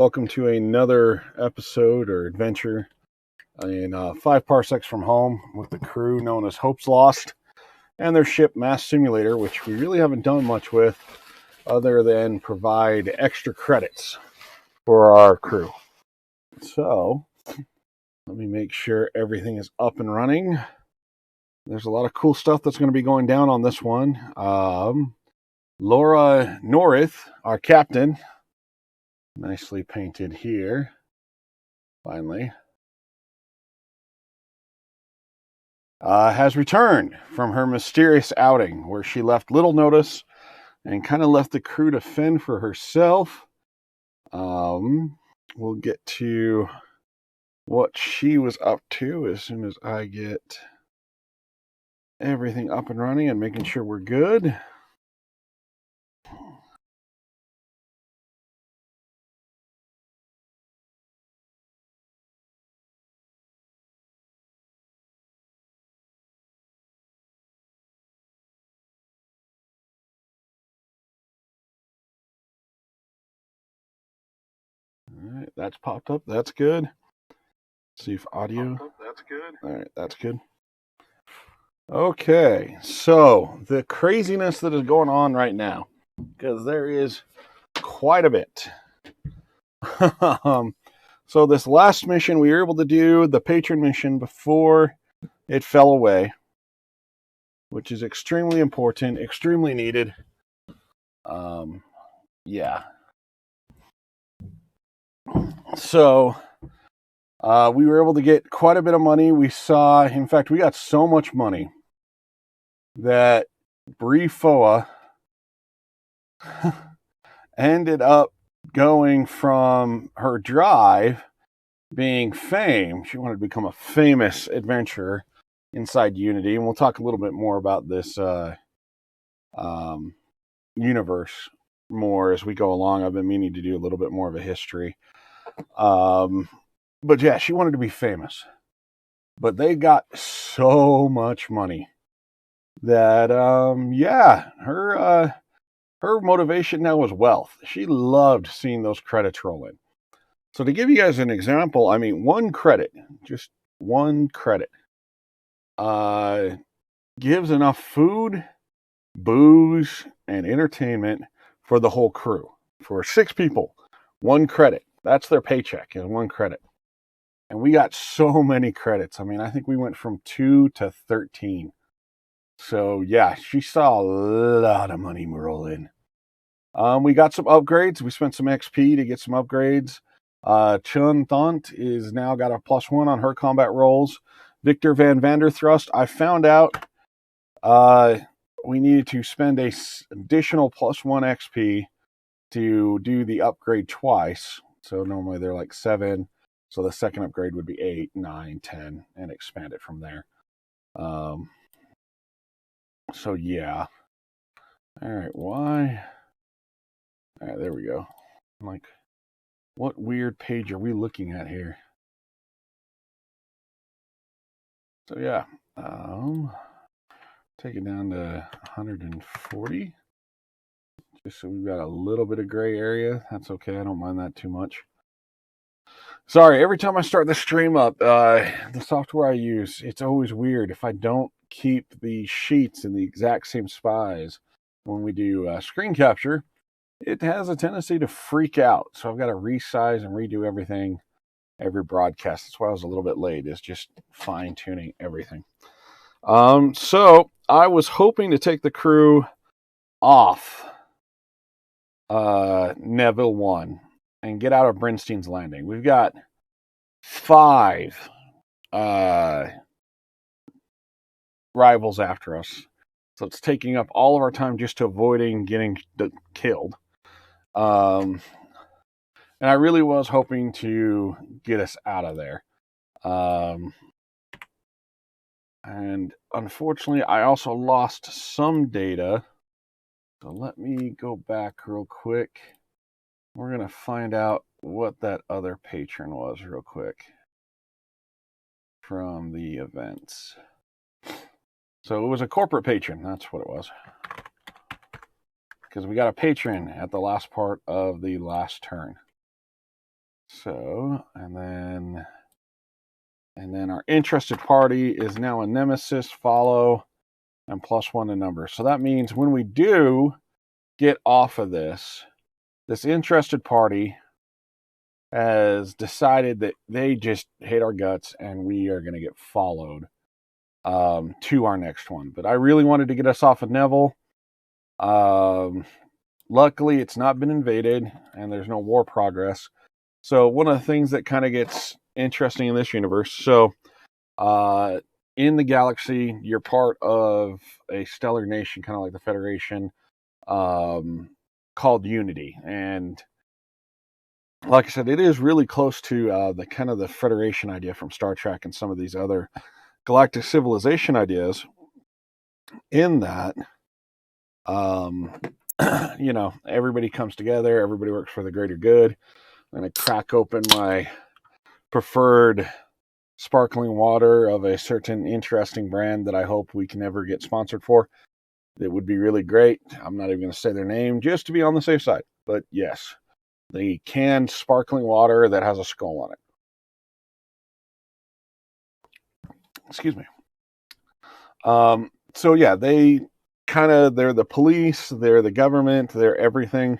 Welcome to another episode or adventure in 5 Parsecs from Home with the crew known as Hope's Lost and their ship Mass Simulator, which we really haven't done much with other than provide extra credits for our crew. So, let me make sure everything is up and running. There's a lot of cool stuff that's going to be going down on this one. Laura Norith, our captain, nicely painted here, finally, has returned from her mysterious outing where she left little notice and kind of left the crew to fend for herself. We'll get to what she was up to as soon as I get everything up and running and making sure we're good. All right, that's popped up. That's good. See if audio. That's good. All right, that's good. Okay, so the craziness that is going on right now, because there is quite a bit. So this last mission, we were able to do the patron mission before it fell away, which is extremely important, extremely needed. Yeah. So we were able to get quite a bit of money. We saw, in fact, we got so much money that Bree Foa ended up going from her drive being fame. She wanted to become a famous adventurer inside Unity, and we'll talk a little bit more about this universe more as we go along. I've been meaning to do a little bit more of a history. But yeah, she wanted to be famous. But they got so much money that, her motivation now was wealth. She loved seeing those credits roll in. So to give you guys an example, I mean, one credit, just one credit, gives enough food, booze, and entertainment for the whole crew. For 6 people, one credit. That's their paycheck, is one credit. And we got so many credits. I mean, I think we went from 2 to 13. So yeah, she saw a lot of money roll in. We got some upgrades. We spent some XP to get some upgrades. Chun Thant is now got a +1 on her combat rolls. Victor Van Vanderthrust, I found out we needed to spend a additional +1 XP to do the upgrade twice. So normally they're like 7. So the second upgrade would be 8, 9, 10, and expand it from there. So yeah. All right, why? All right, there we go. I'm like, what weird page are we looking at here? So yeah, take it down to 140. Just so we've got a little bit of gray area. That's okay. I don't mind that too much. Sorry, every time I start the stream up, the software I use, it's always weird. If I don't keep the sheets in the exact same size when we do screen capture, it has a tendency to freak out. So I've got to resize and redo everything every broadcast. That's why I was a little bit late. It's just fine-tuning everything. So I was hoping to take the crew off Neville 1 and get out of Brinstein's Landing. We've got 5 rivals after us. So it's taking up all of our time just avoiding getting killed. And I really was hoping to get us out of there. And unfortunately, I also lost some data. So let me go back real quick. We're going to find out what that other patron was real quick from the events. So it was a corporate patron. That's what it was. Because we got a patron at the last part of the last turn. So, and then our interested party is now a nemesis, follow, and +1 to number. So that means when we do get off of this interested party has decided that they just hate our guts and we are going to get followed to our next one. But I really wanted to get us off of Neville. Luckily, it's not been invaded and there's no war progress. So one of the things that kind of gets interesting in this universe, so in the galaxy, you're part of a stellar nation, kind of like the Federation, called Unity. And like I said, it is really close to the kind of the Federation idea from Star Trek and some of these other galactic civilization ideas, in that everybody comes together, everybody works for the greater good. I'm going to crack open my preferred sparkling water of a certain interesting brand that I hope we can never get sponsored for. It would be really great. I'm not even going to say their name just to be on the safe side. But yes, the canned sparkling water that has a skull on it. Excuse me. So yeah, they're the police, they're the government, they're everything.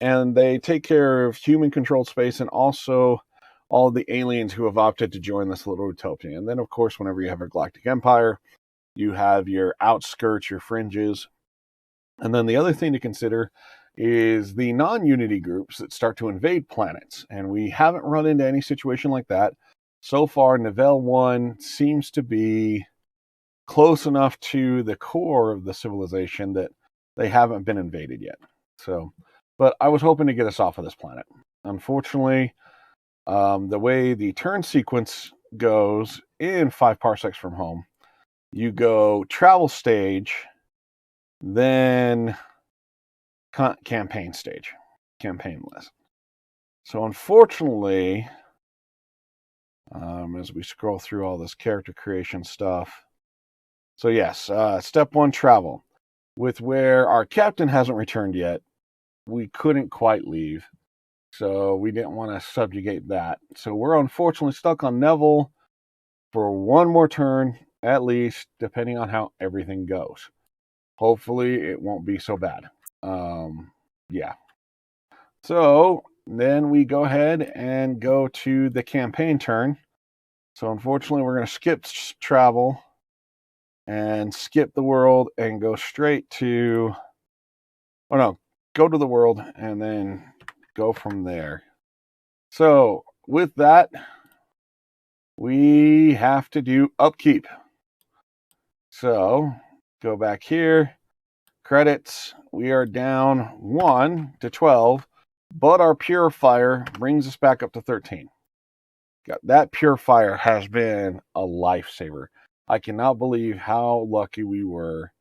And they take care of human-controlled space and also all the aliens who have opted to join this little utopia. And then, of course, whenever you have a galactic empire, you have your outskirts, your fringes. And then the other thing to consider is the non-Unity groups that start to invade planets. And we haven't run into any situation like that. So far, Nivelle 1 seems to be close enough to the core of the civilization that they haven't been invaded yet. But I was hoping to get us off of this planet. Unfortunately, the way the turn sequence goes in 5 parsecs from home, you go travel stage, then campaign stage, campaign list. So unfortunately, as we scroll through all this character creation stuff, so yes, step 1, travel. With where our captain hasn't returned yet, we couldn't quite leave. So we didn't want to subjugate that. So we're unfortunately stuck on Neville for one more turn, at least, depending on how everything goes. Hopefully it won't be so bad. Yeah. So then we go ahead and go to the campaign turn. So unfortunately we're going to skip travel and skip the world and go straight to... Oh no, go to the world and then go from there. So with that, we have to do upkeep. So go back here, credits, we are down 1 to 12, but our purifier brings us back up to 13. That purifier has been a lifesaver. I cannot believe how lucky we were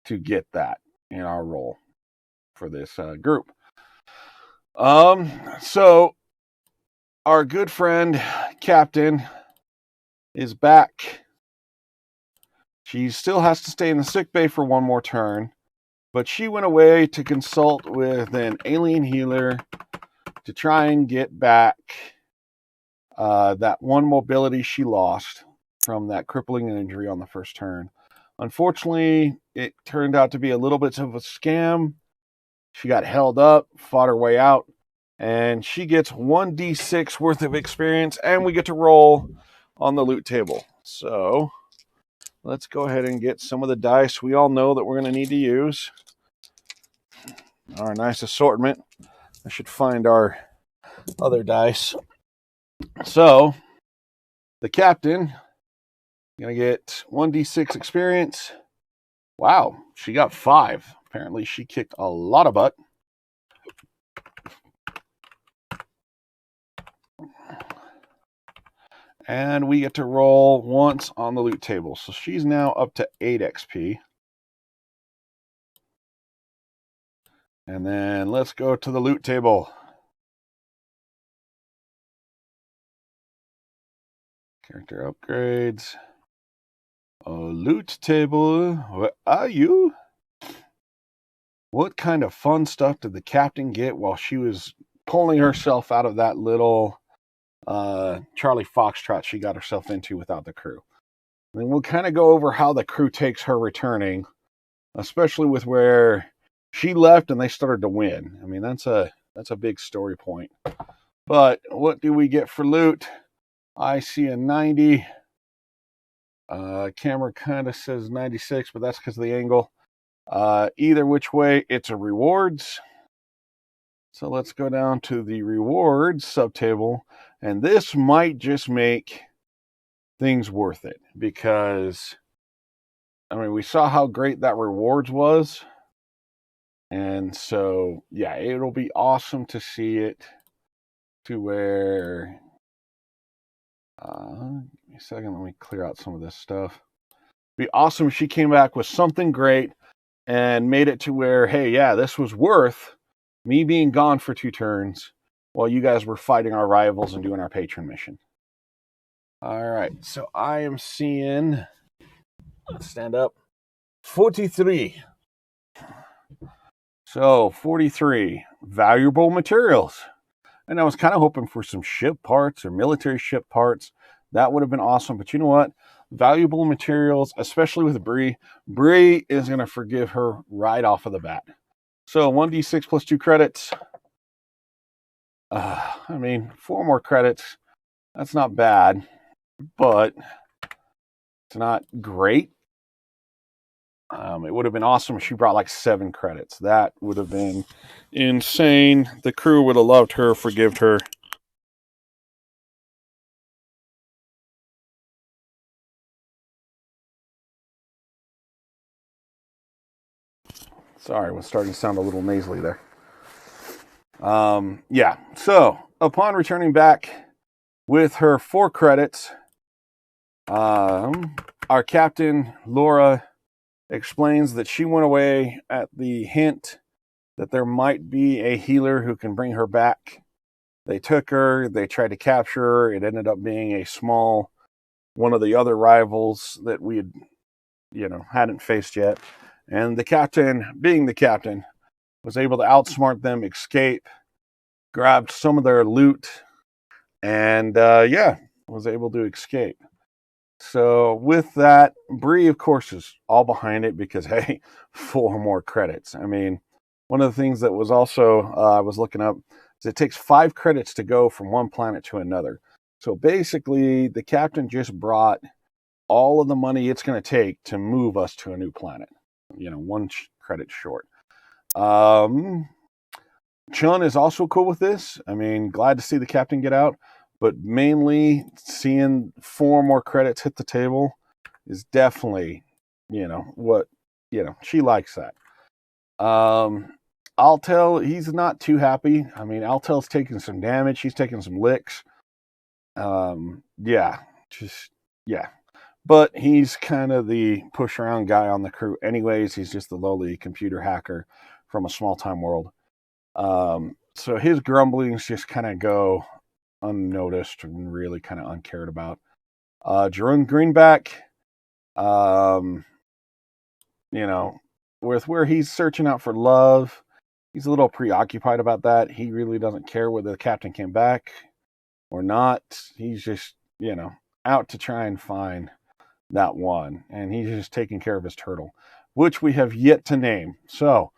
to get that in our role for this group. So our good friend Captain is back. She still has to stay in the sick bay for one more turn, but she went away to consult with an alien healer to try and get back that one mobility she lost from that crippling injury on the first turn. Unfortunately, it turned out to be a little bit of a scam. She got held up, fought her way out, and she gets 1d6 worth of experience, and we get to roll on the loot table. So let's go ahead and get some of the dice we all know that we're going to need to use. Our nice assortment. I should find our other dice. So the captain going to get 1d6 experience. Wow, she got 5. Apparently she kicked a lot of butt. And we get to roll once on the loot table. So she's now up to 8 XP. And then let's go to the loot table. Character upgrades. Oh, loot table. Where are you? What kind of fun stuff did the captain get while she was pulling herself out of that little Charlie Foxtrot she got herself into without the crew. And then we'll kind of go over how the crew takes her returning, especially with where she left and they started to win. I mean, that's a big story point. But what do we get for loot? I see a 90. Camera kind of says 96, but that's because of the angle. Either which way, it's a rewards. So let's go down to the rewards subtable. And this might just make things worth it because, I mean, we saw how great that rewards was. And so, yeah, it'll be awesome to see it to where, give me a second, let me clear out some of this stuff. Be awesome if she came back with something great and made it to where, hey, yeah, this was worth me being gone for 2 turns while you guys were fighting our rivals and doing our patron mission. All right, so I am seeing, let's stand up, 43. So 43, valuable materials. And I was kind of hoping for some ship parts or military ship parts. That would have been awesome. But you know what? Valuable materials, especially with Bree. Bree is going to forgive her right off of the bat. So 1d6 plus 2 credits. I mean, 4 more credits. That's not bad, but it's not great. It would have been awesome if she brought like 7 credits. That would have been insane. The crew would have loved her, forgived her. Sorry, I was starting to sound a little nasally there. Yeah, so upon returning back with her 4 credits, our captain, Laura, explains that she went away at the hint that there might be a healer who can bring her back. They took her, they tried to capture her. It ended up being a small, one of the other rivals that we had, hadn't faced yet. And the captain, being the captain, was able to outsmart them, escape, grabbed some of their loot, and was able to escape. So with that, Bree, of course, is all behind it because, hey, 4 more credits. I mean, one of the things that was also, I was looking up, is it takes 5 credits to go from one planet to another. So basically, the captain just brought all of the money it's going to take to move us to a new planet. 1 credit short. Chun is also cool with this. I mean, glad to see the captain get out, but mainly seeing 4 more credits hit the table is definitely, she likes that. Altel, he's not too happy. I mean, Altel's taking some damage. He's taking some licks. But he's kind of the push around guy on the crew anyways. He's just the lowly computer hacker from a small time world. So his grumblings just kind of go unnoticed and really kind of uncared about. Jerome Greenback, with where he's searching out for love, he's a little preoccupied about that. He really doesn't care whether the captain came back or not. He's just, out to try and find that one. And he's just taking care of his turtle, which we have yet to name. So,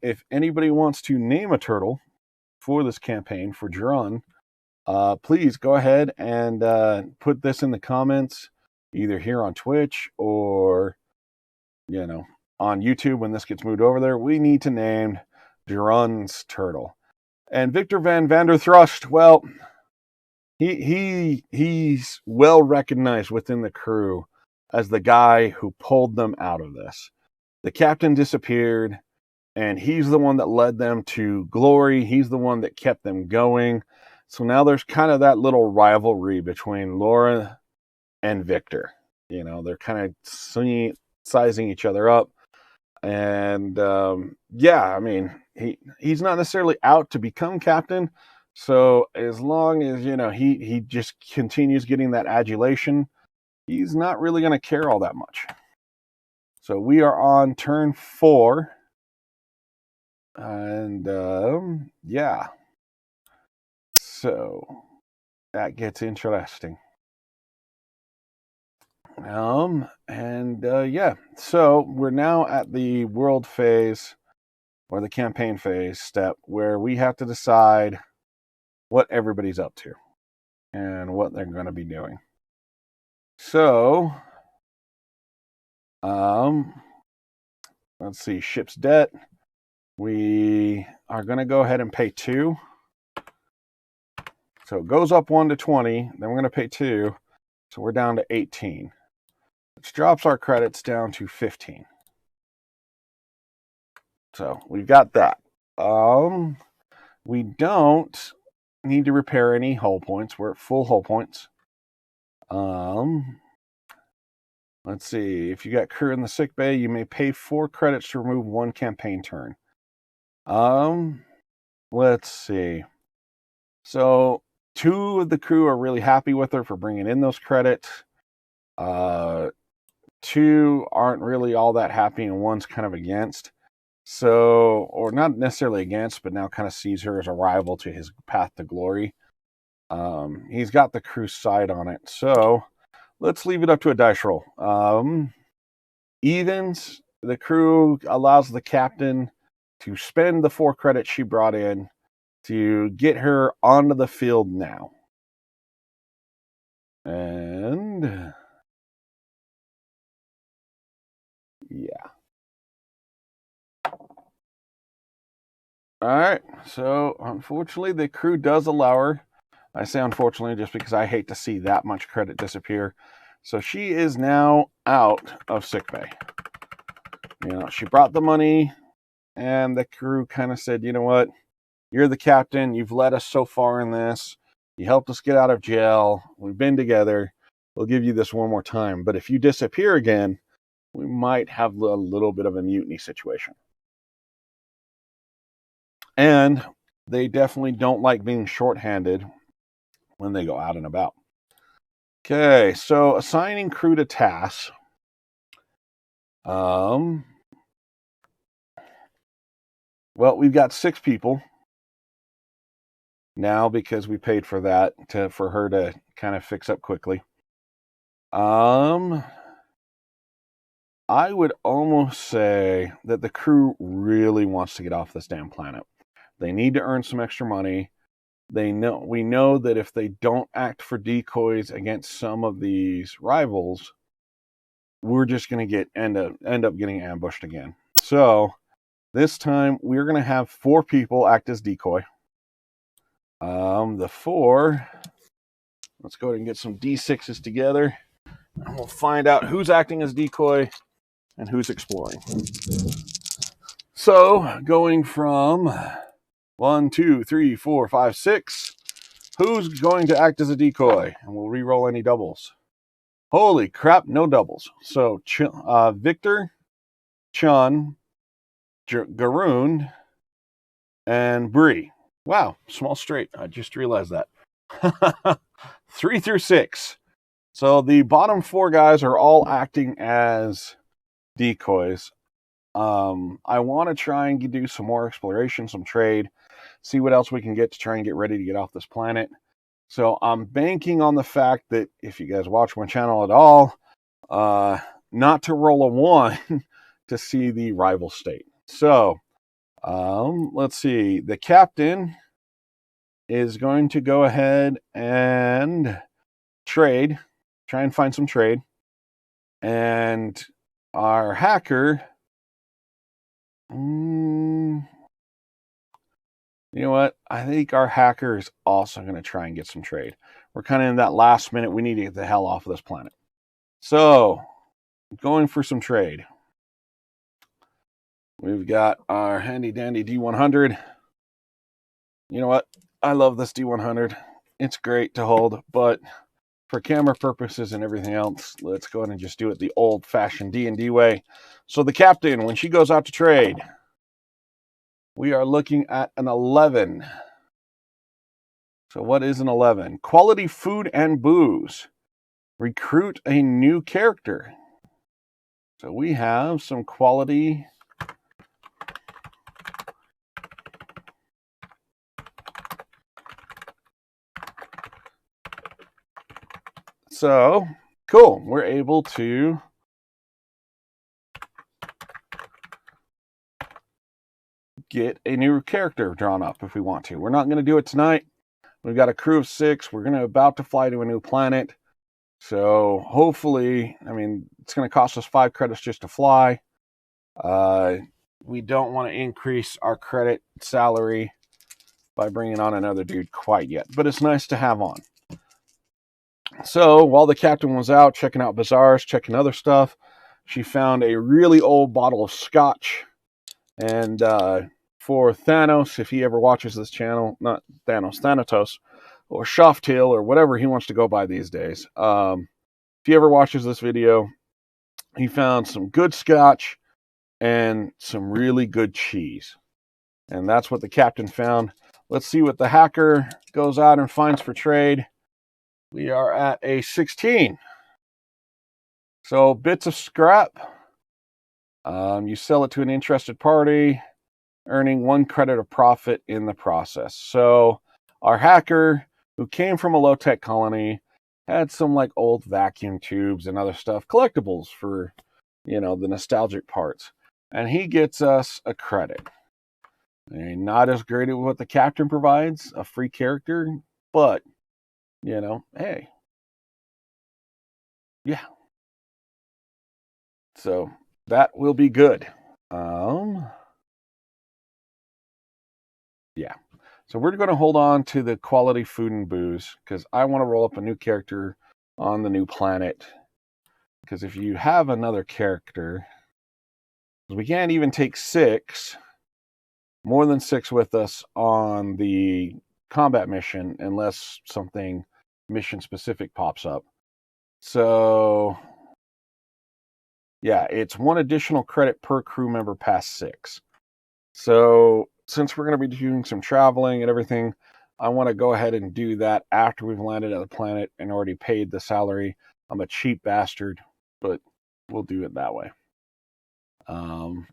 if anybody wants to name a turtle for this campaign for Drun, please go ahead and put this in the comments, either here on Twitch or, on YouTube when this gets moved over there. We need to name Drun's turtle. And Victor Van Vanderthrust, well, he's well recognized within the crew as the guy who pulled them out of this. The captain disappeared, and he's the one that led them to glory. He's the one that kept them going. So now there's kind of that little rivalry between Laura and Victor. They're kind of sizing each other up. And I mean, he's not necessarily out to become captain. So as long as, he just continues getting that adulation, he's not really going to care all that much. So we are on turn 4. And, So that gets interesting. Yeah, so we're now at the world phase or the campaign phase step where we have to decide what everybody's up to and what they're going to be doing. So, let's see, ship's debt. We are going to go ahead and pay 2. So it goes up 1 to 20, then we're going to pay 2. So we're down to 18, which drops our credits down to 15. So we've got that. We don't need to repair any hull points. We're at full hull points. Let's see. If you got crew in the sick bay, you may pay 4 credits to remove 1 campaign turn. Let's see. So 2 of the crew are really happy with her for bringing in those credits. 2 aren't really all that happy, and 1's kind of against. So, or not necessarily against, but now kind of sees her as a rival to his path to glory. He's got the crew side on it. So let's leave it up to a dice roll. Evens, the crew allows the captain to spend the 4 credits she brought in to get her onto the field now. And yeah. All right. So unfortunately, the crew does allow her. I say unfortunately just because I hate to see that much credit disappear. So she is now out of sickbay. She brought the money, and the crew kind of said, you know what? You're the captain. You've led us so far in this. You helped us get out of jail. We've been together. We'll give you this one more time. But if you disappear again, we might have a little bit of a mutiny situation. And they definitely don't like being shorthanded when they go out and about. Okay, so assigning crew to tasks. Well, we've got 6 people now because we paid for that for her to kind of fix up quickly. I would almost say that the crew really wants to get off this damn planet. They need to earn some extra money. We know that if they don't act for decoys against some of these rivals, we're just going to end up getting ambushed again. So this time we're going to have 4 people act as decoy. The 4, let's go ahead and get some D6s together, and we'll find out who's acting as decoy and who's exploring. So going from 1, 2, 3, 4, 5, 6, who's going to act as a decoy? And we'll re-roll any doubles. Holy crap, no doubles. So Victor, Chun, Garoon, and Bree. Wow, small straight. I just realized that. 3 through 6. So the bottom 4 guys are all acting as decoys. I want to try and do some more exploration, some trade, see what else we can get to try and get ready to get off this planet. So I'm banking on the fact that if you guys watch my channel at all, not to roll a 1 to see the rival state. So let's see. The captain is going to go ahead and trade, try and find some trade. And our hacker, you know what? I think our hacker is also going to try and get some trade. We're kind of in that last minute. We need to get the hell off of this planet. So, going for some trade. We've got our handy dandy D100. You know what? I love this D100. It's great to hold, but for camera purposes and everything else, let's go ahead and just do it the old-fashioned D&D way. So the captain, when she goes out to trade, we are looking at an 11. So what is an 11? Quality food and booze. Recruit a new character. So we have some quality So, cool. We're able to get a new character drawn up if we want to. We're not going to do it tonight. We've got a crew of 6. We're about to fly to a new planet. So hopefully, I mean, it's going to cost us 5 credits just to fly. We don't want to increase our credit salary by bringing on another dude quite yet, but it's nice to have on. So while the captain was out checking out bazaars, checking other stuff, she found a really old bottle of scotch. And for Thanos, if he ever watches this channel, not Thanos, Thanatos, or Shoftail, or whatever he wants to go by these days, if he ever watches this video, he found some good scotch and some really good cheese. And that's what the captain found. Let's see what the hacker goes out and finds for trade. We are at a 16. So bits of scrap. You sell it to an interested party, earning 1 credit of profit in the process. So our hacker, who came from a low-tech colony, had some like old vacuum tubes and other stuff, collectibles for, you know, the nostalgic parts. And he gets us a credit. And not as great as what the captain provides, a free character, but, you know, hey. Yeah. So that will be good. Yeah. So we're going to hold on to the quality food and booze because I want to roll up a new character on the new planet. Because if you have another character, we can't even take 6, more than 6 with us on the combat mission unless something mission specific pops up. So yeah, it's 1 additional credit per crew member past 6. So since we're going to be doing some traveling and everything, I want to go ahead and do that after we've landed at the planet and already paid the salary. I'm a cheap bastard, but we'll do it that way.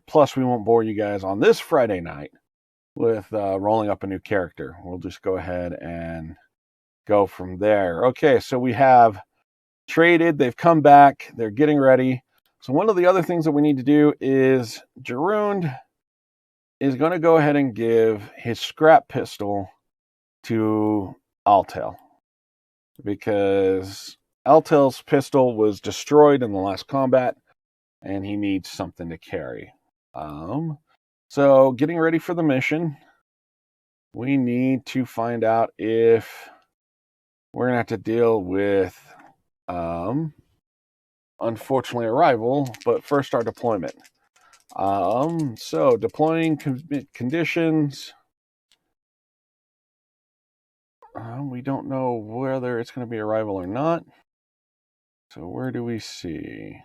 Plus, we won't bore you guys on this Friday night with rolling up a new character. We'll just go ahead and go from there. Okay, so we have traded. They've come back. They're getting ready. So one of the other things that we need to do is Jarund is going to go ahead and give his scrap pistol to Altel, because Altel's pistol was destroyed in the last combat and he needs something to carry. So getting ready for the mission, we need to find out if we're going to have to deal with, unfortunately, a rival, but first our deployment. So deploying conditions. We don't know whether it's going to be a rival or not. So where do we see?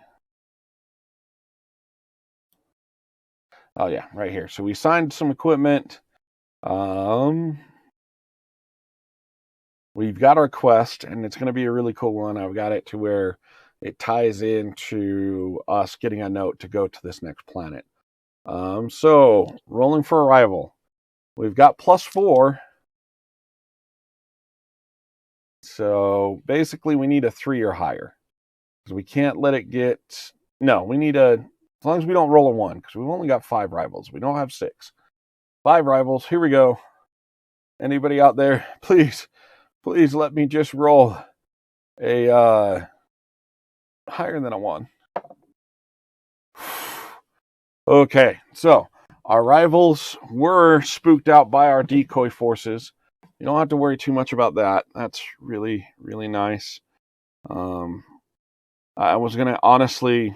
Oh yeah, right here. So we signed some equipment. We've got our quest, and it's going to be a really cool one. I've got it to where it ties into us getting a note to go to this next planet. So rolling for arrival. We've got +4. So basically we need a 3 or higher. Because we can't let it get... No, we need a... As long as we don't roll a 1, because we've only got 5 rivals. We don't have 6. 5 rivals. Here we go. Anybody out there, please let me just roll a higher than a 1. Okay, so our rivals were spooked out by our decoy forces. You don't have to worry too much about that. That's really, really nice. I was going to, honestly,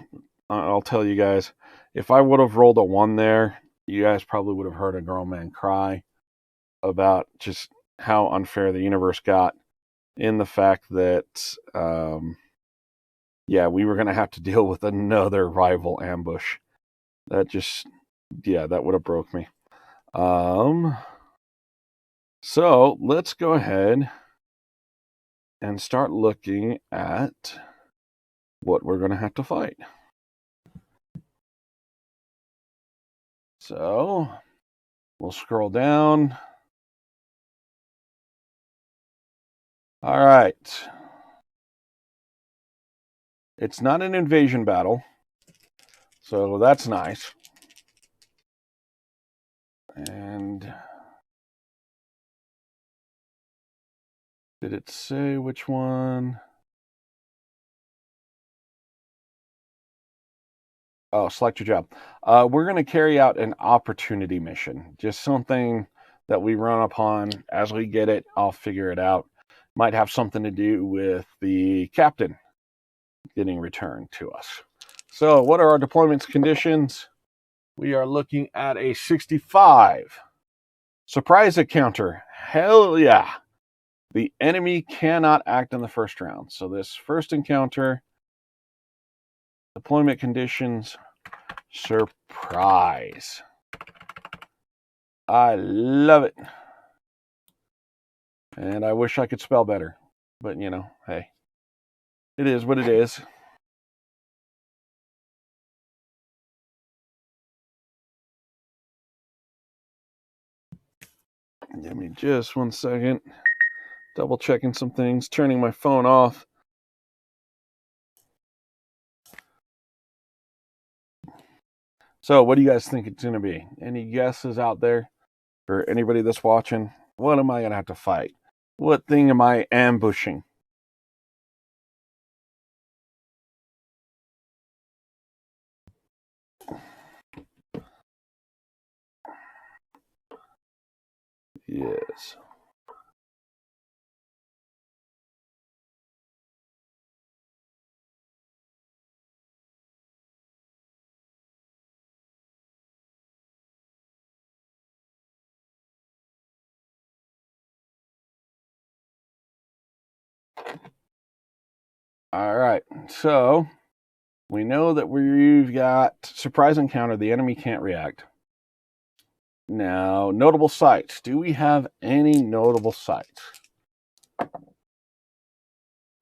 I'll tell you guys, if I would have rolled a 1 there, you guys probably would have heard a grown man cry about just how unfair the universe got, in the fact that, yeah, we were going to have to deal with another rival ambush. That just, yeah, that would have broke me. So let's go ahead and start looking at what we're going to have to fight. So we'll scroll down. All right. It's not an invasion battle, so that's nice. And did it say which one? Oh, select your job. We're going to carry out an opportunity mission. Just something that we run upon. As we get it, I'll figure it out. Might have something to do with the captain getting returned to us. So what are our deployment conditions? We are looking at a 65. Surprise encounter. Hell yeah. The enemy cannot act in the first round. So this first encounter, deployment conditions, surprise. I love it. And I wish I could spell better. But, you know, hey, it is what it is. Give me just 1 second. Double checking some things, turning my phone off. So what do you guys think it's going to be? Any guesses out there for anybody that's watching? What am I going to have to fight? What thing am I ambushing? Yes. All right. So we know that we've got surprise encounter. The enemy can't react. Now, notable sites. Do we have any notable sites?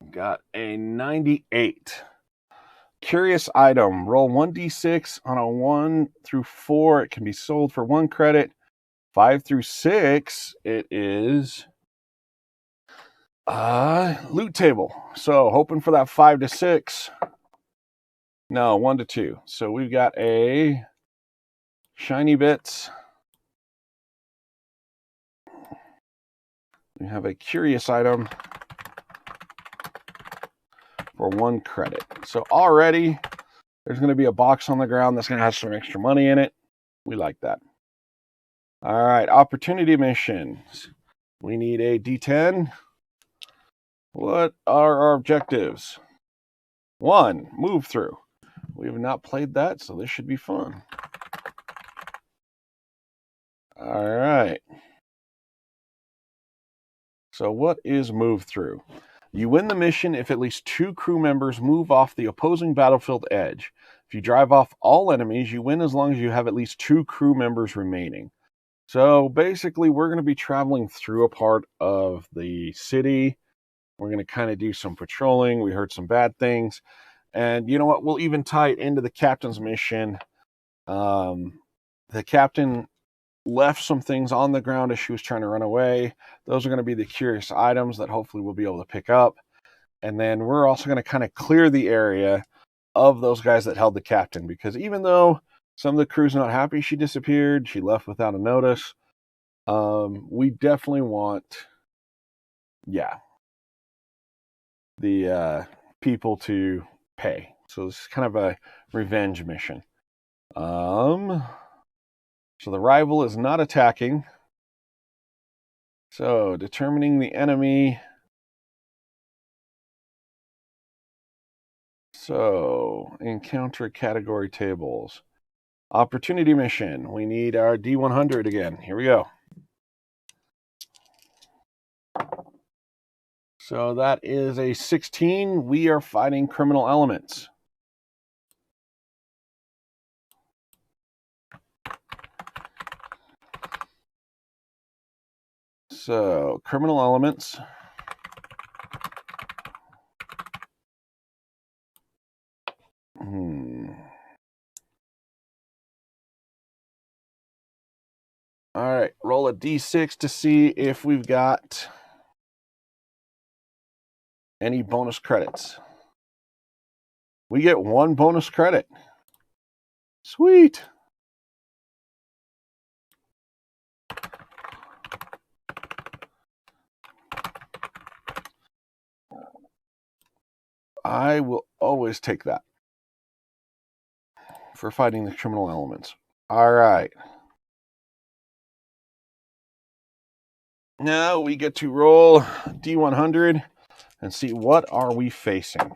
Got a 98. Curious item. Roll 1d6 on a 1 through 4. It can be sold for 1 credit. 5 through 6, it is loot table. So hoping for that 5 to 6. No, 1 to 2. So we've got a shiny bits. We have a curious item for 1 credit. So already there's going to be a box on the ground that's going to have some extra money in it. We like that. All right, opportunity missions. We need a D10. What are our objectives? 1, move through. We have not played that, so this should be fun. All right. So what is move through? You win the mission if at least 2 crew members move off the opposing battlefield edge. If you drive off all enemies, you win as long as you have at least 2 crew members remaining. So basically, we're going to be traveling through a part of the city. We're going to kind of do some patrolling. We heard some bad things. And you know what? We'll even tie it into the captain's mission. The captain left some things on the ground as she was trying to run away. Those are going to be the curious items that hopefully we'll be able to pick up. And then we're also going to kind of clear the area of those guys that held the captain, because even though some of the crew's not happy she disappeared, she left without a notice, we definitely want, the people to pay. So it's kind of a revenge mission. So the rival is not attacking. So determining the enemy. So encounter category tables. Opportunity mission. We need our D100 again. Here we go. So that is a 16. We are fighting criminal elements. So criminal elements. All right, roll a d6 to see if we've got any bonus credits. We get 1 bonus credit. Sweet. I will always take that for fighting the criminal elements. All right. Now we get to roll D100 and see what are we facing.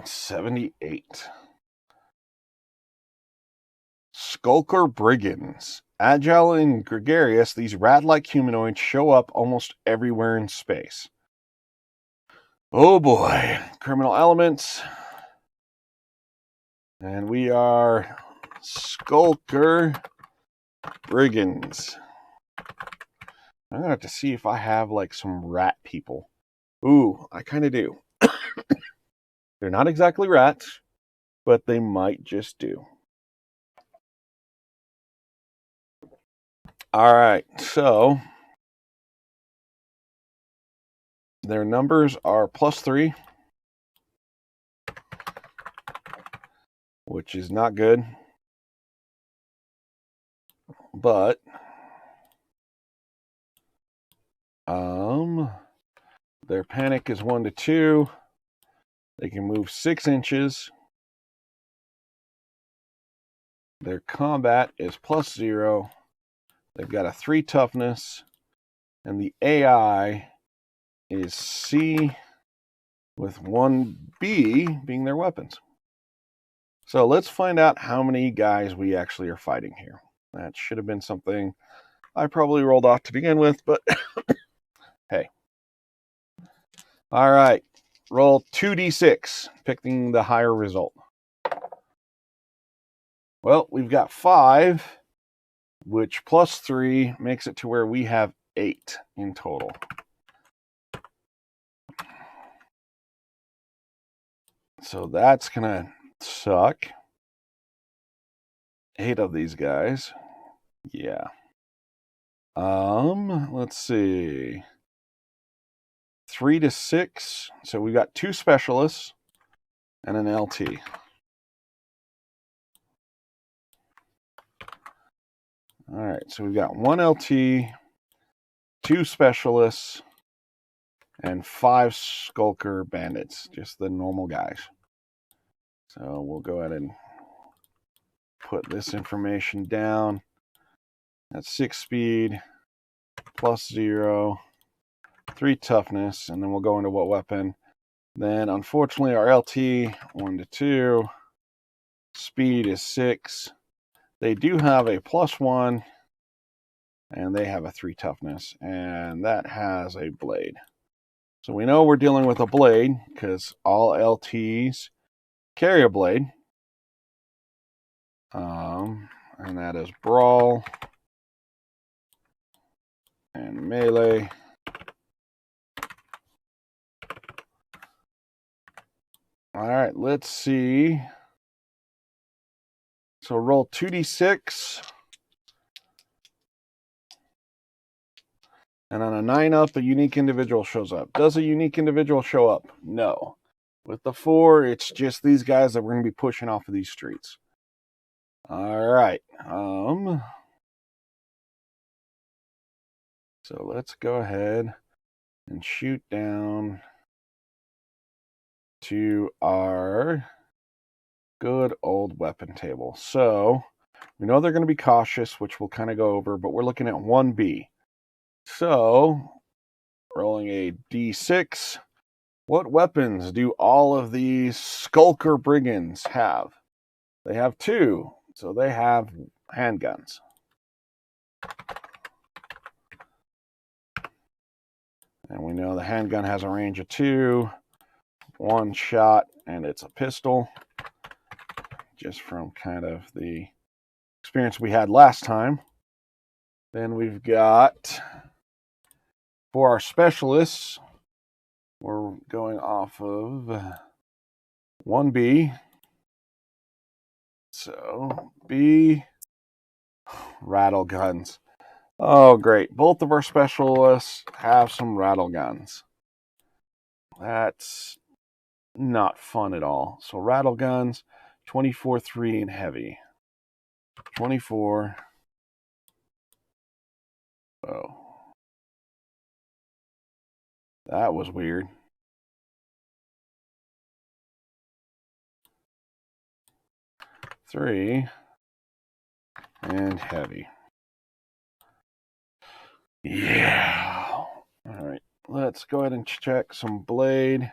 78. Skulker Brigands. Agile and gregarious, these rat-like humanoids show up almost everywhere in space. Oh boy. Criminal elements. And we are Skulker Brigands. I'm gonna have to see if I have like some rat people. Ooh, I kind of do. They're not exactly rats, but they might just do. All right, so their numbers are +3, which is not good. But their panic is 1 to 2. They can move 6 inches. Their combat is +0. They've got a 3 toughness, and the AI is C with 1B being their weapons. So let's find out how many guys we actually are fighting here. That should have been something I probably rolled off to begin with, but hey. All right, roll 2d6, picking the higher result. Well, we've got 5, which +3 makes it to where we have 8 in total. So that's gonna suck. 8 of these guys. Yeah. Let's see. 3 to 6. So we got 2 specialists and an LT. All right, so we've got 1 LT, 2 specialists, and 5 Skulker bandits, just the normal guys. So we'll go ahead and put this information down. That's 6 speed, +0, 3 toughness, and then we'll go into what weapon. Then, unfortunately, our LT, 1 to 2, speed is 6. They do have a +1, and they have a 3 toughness, and that has a blade. So we know we're dealing with a blade, because all LTs carry a blade. And that is brawl and melee. All right, let's see. So roll 2d6. And on a 9 up, a unique individual shows up. Does a unique individual show up? No. With the 4, it's just these guys that we're going to be pushing off of these streets. All right. So let's go ahead and shoot down to our good old weapon table. So we know they're going to be cautious, which we'll kind of go over, but we're looking at 1B. So rolling a D6. What weapons do all of these Skulker Brigands have? They have 2, so they have handguns. And we know the handgun has a range of 2, 1 shot, and it's a pistol. Just from kind of the experience we had last time. Then we've got, for our specialists, we're going off of 1B. So, B, rattle guns. Oh, great. Both of our specialists have some rattle guns. That's not fun at all. So rattle guns, 24-3 and heavy. 24. Oh. That was weird. Three and heavy. Yeah. All right. Let's go ahead and check some blade.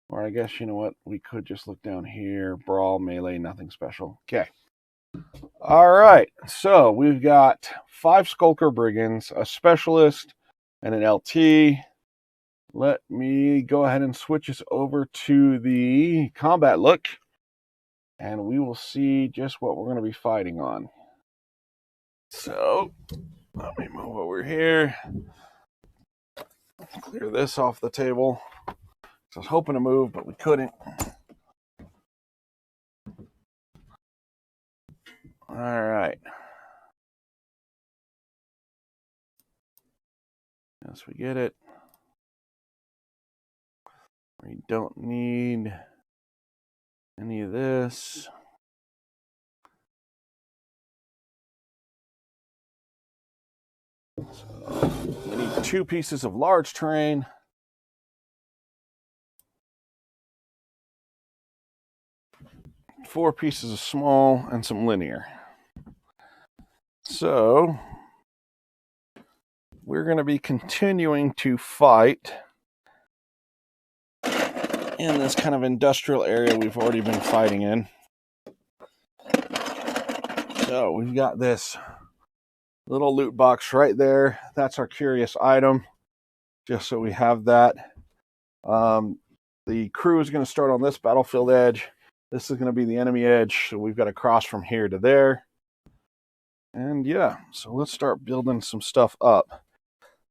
Or I guess, you know what? We could just look down here. Brawl, melee, nothing special. Okay. All right. So we've got 5 Skulker Brigands, a Specialist, and an LT. Let me go ahead and switch us over to the combat look. And we will see just what we're going to be fighting on. So, let me move over here. Clear this off the table. I was hoping to move, but we couldn't. All right. Yes, we get it. We don't need any of this. So we need 2 pieces of large terrain. Four pieces of small and some linear. So we're going to be continuing to fight in this kind of industrial area we've already been fighting in. So we've got this little loot box right there. That's our curious item, just so we have that. The crew is going to start on this battlefield edge. This is going to be the enemy edge, so we've got to cross from here to there. And yeah, so let's start building some stuff up.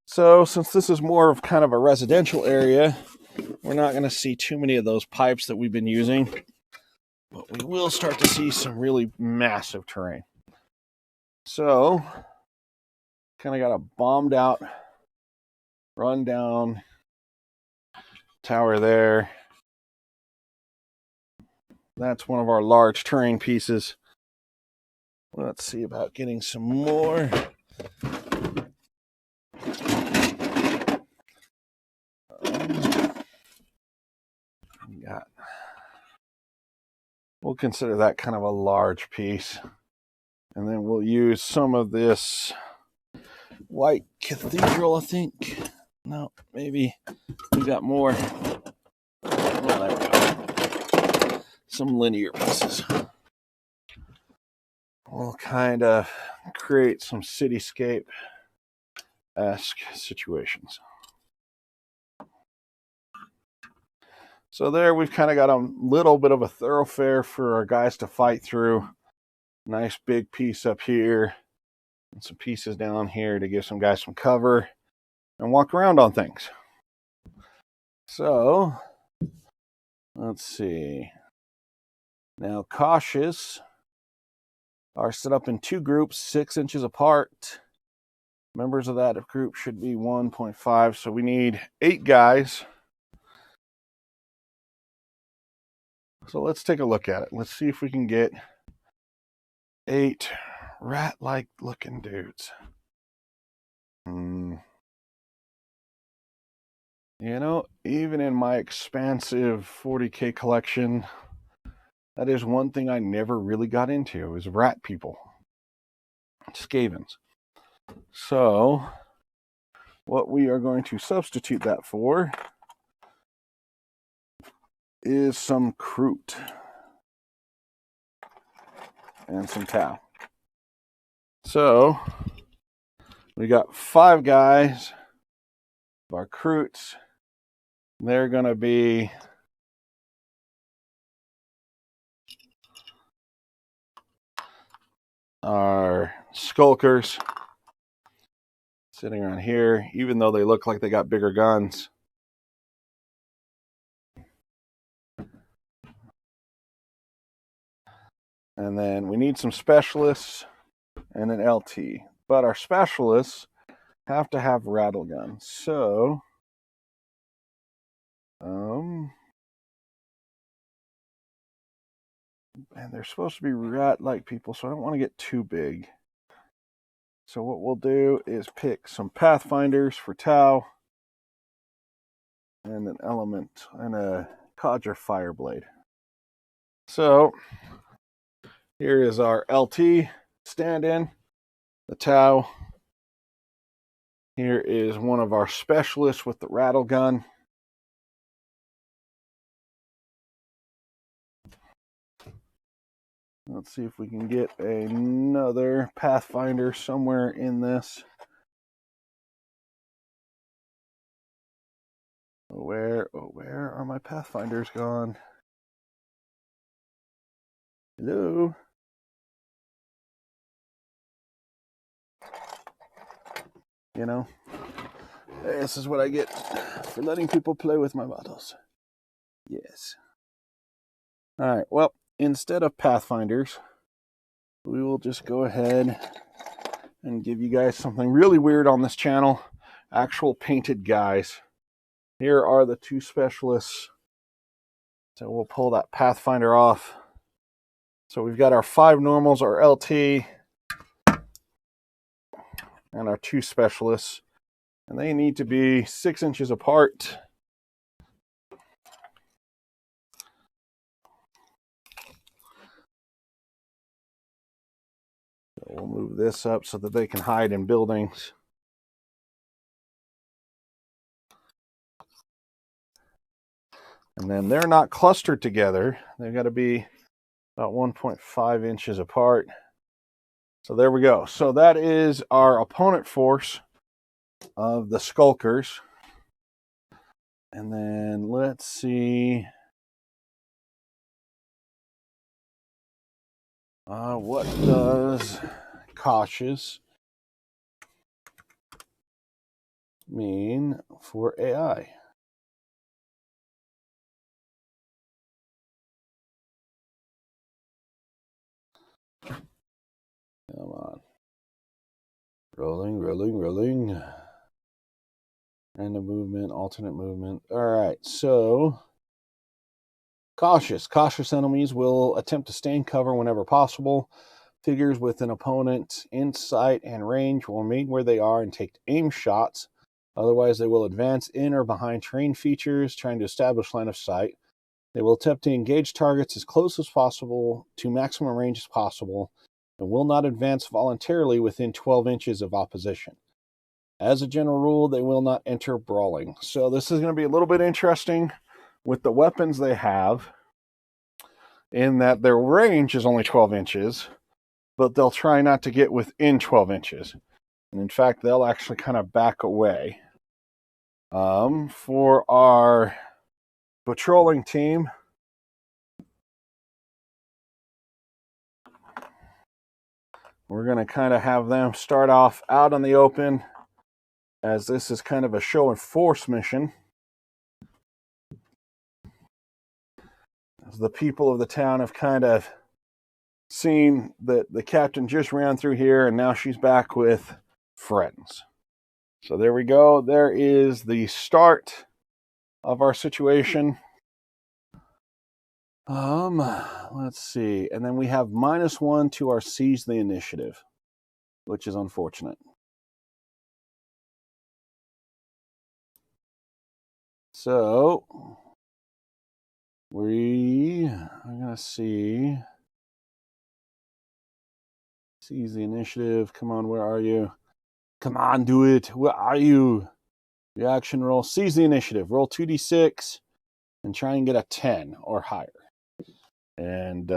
So since this is more of kind of a residential area, we're not going to see too many of those pipes that we've been using, but we will start to see some really massive terrain. So kind of got a bombed out, run down tower there. That's one of our large terrain pieces. Let's see about getting some more. We'll consider that kind of a large piece. And then we'll use some of this white cathedral, I think. No, maybe we got more. Oh, there we go. Some linear pieces. We'll kind of create some cityscape-esque situations. So there we've kind of got a little bit of a thoroughfare for our guys to fight through. Nice big piece up here. And some pieces down here to give some guys some cover and walk around on things. So, let's see. Now, cautious are set up in 2 groups, 6 inches apart. Members of that group should be 1.5, so we need 8 guys. So let's take a look at it. Let's see if we can get 8 rat-like looking dudes. You know, even in my expansive 40K collection, that is one thing I never really got into, is rat people. Skavens. So, what we are going to substitute that for is some Kroot and some Tau. So, we got 5 guys of our Kroots. They're going to be our Skulkers sitting around here, even though they look like they got bigger guns. And then we need some specialists and an LT. But our specialists have to have rattle guns. So And they're supposed to be rat-like people, so I don't want to get too big. So what we'll do is pick some Pathfinders for Tau and an element and a Codger Fireblade. So here is our LT stand-in, the Tau. Here is one of our specialists with the rattle gun. Let's see if we can get another Pathfinder somewhere in this. Where are my Pathfinders gone? Hello? You know, this is what I get for letting people play with my models. Yes. All right, well, instead of Pathfinders, we will just go ahead and give you guys something really weird on this channel. Actual painted guys. Here are the two specialists. So we'll pull that Pathfinder off. So we've got our 5 normals, our LT, and our 2 specialists. And they need to be 6 inches apart. So we'll move this up so that they can hide in buildings. And then they're not clustered together. They've got to be about 1.5 inches apart. So there we go. So that is our opponent force of the Skulkers. And then let's see. What does cautious mean for AI? Come on. Rolling. Random movement, alternate movement. All right, so cautious enemies will attempt to stay in cover whenever possible. Figures with an opponent in sight and range will remain where they are and take aim shots. Otherwise, they will advance in or behind terrain features, trying to establish line of sight. They will attempt to engage targets as close as possible to maximum range as possible, and will not advance voluntarily within 12 inches of opposition. As a general rule, they will not enter brawling. So this is going to be a little bit interesting with the weapons they have, in that their range is only 12 inches, but they'll try not to get within 12 inches. And in fact, they'll actually kind of back away. For our patrolling team, we're going to kind of have them start off out in the open, as this is kind of a show and force mission. As the people of the town have kind of seen that the captain just ran through here and now she's back with friends. So there we go. There is the start of our situation. Let's see. And then we have -1 to our seize the initiative, which is unfortunate. So we are going to see. Seize the initiative. Come on, where are you? Come on, do it. Where are you? Reaction roll. Seize the initiative. Roll 2d6 and try and get a 10 or higher. And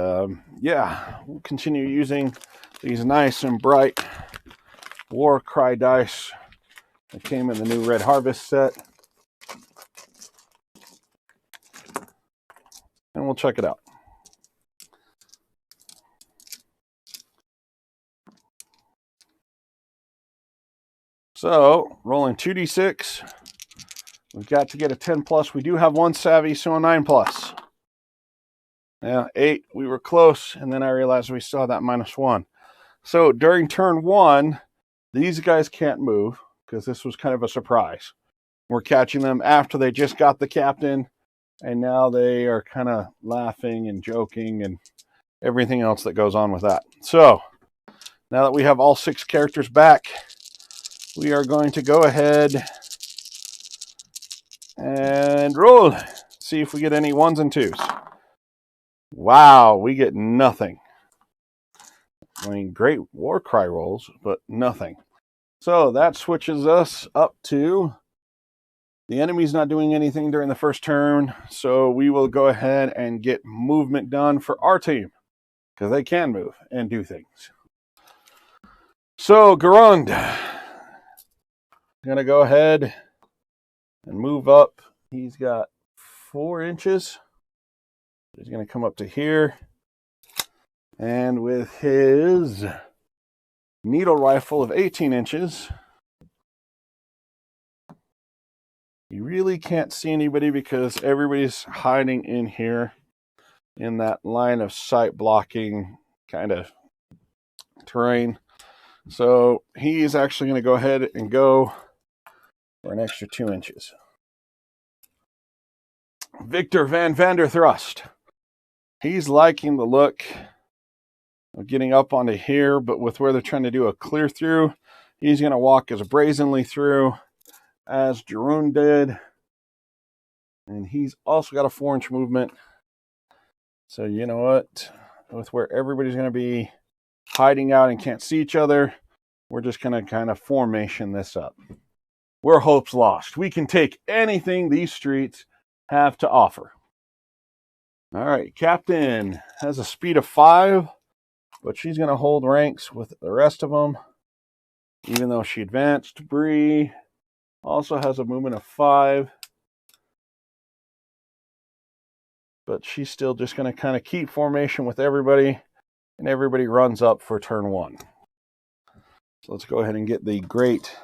yeah, we'll continue using these nice and bright War Cry dice that came in the new Red Harvest set. And we'll check it out. So, rolling 2d6. We've got to get a 10 plus. We do have 1 savvy, so a 9 plus. Yeah, 8. We were close, and then I realized we still had that -1. So, during turn 1, these guys can't move, because this was kind of a surprise. We're catching them after they just got the captain, And now they are kind of laughing and joking and everything else that goes on with that. So now that we have all 6 characters back, we are going to go ahead and roll. See if we get any 1s and 2s. Wow, we get nothing. I mean, great war cry rolls, but nothing. So that switches us up to the enemy's not doing anything during the first turn, so we will go ahead and get movement done for our team, because they can move and do things. So Garund, going to go ahead and move up. He's got 4 inches. He's going to come up to here. And with his needle rifle of 18 inches, you really can't see anybody because everybody's hiding in here in that line of sight blocking kind of terrain. So he's actually going to go ahead and go for an extra 2 inches. Victor Van Vanderthrust. He's liking the look of getting up onto here, but with where they're trying to do a clear through, he's going to walk as brazenly through as Jeroen did. And he's also got a 4-inch movement. So you know what? With where everybody's going to be hiding out and can't see each other, we're just going to kind of formation this up. We're hope's lost. We can take anything these streets have to offer. All right, Captain has a speed of 5, but she's going to hold ranks with the rest of them, even though she advanced. Bree also has a movement of 5, but she's still just going to kind of keep formation with everybody, and everybody runs up for turn 1. So let's go ahead and get the great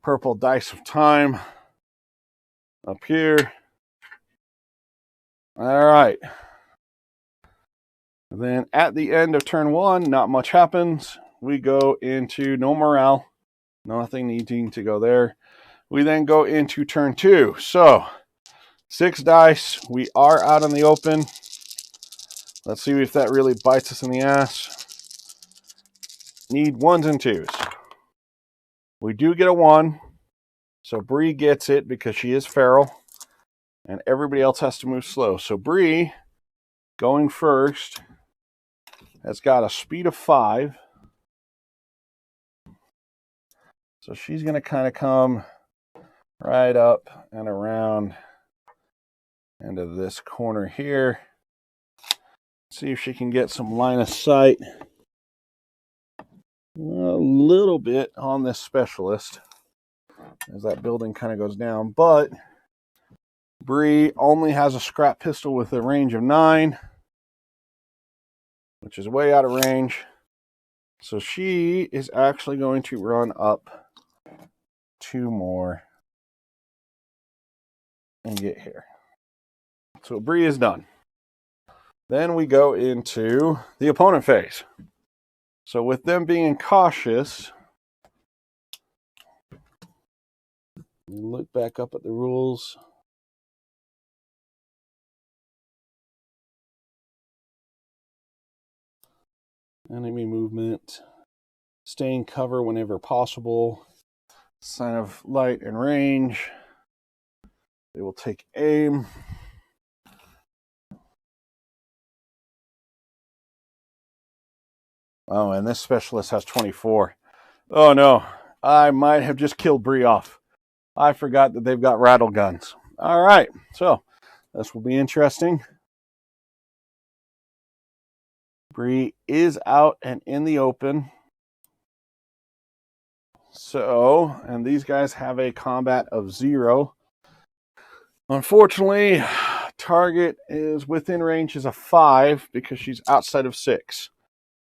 purple dice of time up here. All right. And then at the end of turn 1, not much happens. We go into no morale. Nothing needing to go there. We then go into turn 2. So 6 dice. We are out in the open. Let's see if that really bites us in the ass. Need 1s and 2s. We do get a 1. So Bree gets it because she is feral. And everybody else has to move slow. So Bree, going first, has got a speed of 5. So she's going to kind of come right up and around into this corner here. See if she can get some line of sight a little bit on this specialist as that building kind of goes down. But Bree only has a scrap pistol with a range of 9, which is way out of range. So she is actually going to run up 2 more and get here. So Bree is done. Then we go into the opponent phase. So with them being cautious, look back up at the rules. Enemy movement, staying cover whenever possible, sign of light and range. They will take aim. Oh, and this specialist has 24. Oh no, I might have just killed Bree off. I forgot that they've got rattle guns. All right, so this will be interesting. Bree is out and in the open. So, and these guys have a combat of 0. Unfortunately, target is within range is a 5 because she's outside of 6.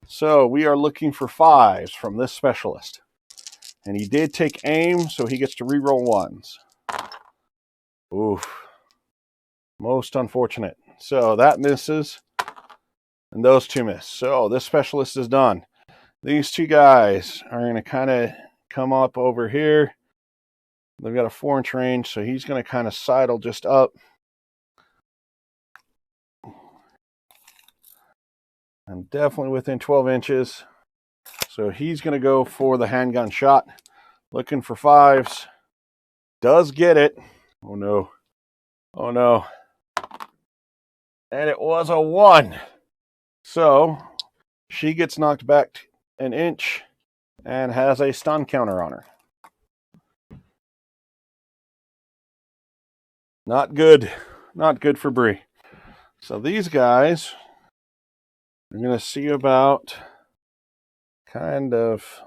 So we are looking for 5s from this specialist. And he did take aim, so he gets to reroll 1s. Oof. Most unfortunate. So that misses. And those 2 miss. So this specialist is done. These 2 guys are going to kind of come up over here. They've got a 4-inch range, so he's going to kind of sidle just up and definitely within 12 inches. So he's going to go for the handgun shot, looking for 5s. Does get it. Oh no. Oh no. And it was a 1. So she gets knocked back an inch and has a stun counter on her. Not good. Not good for Bree. So these guys are going to see about kind of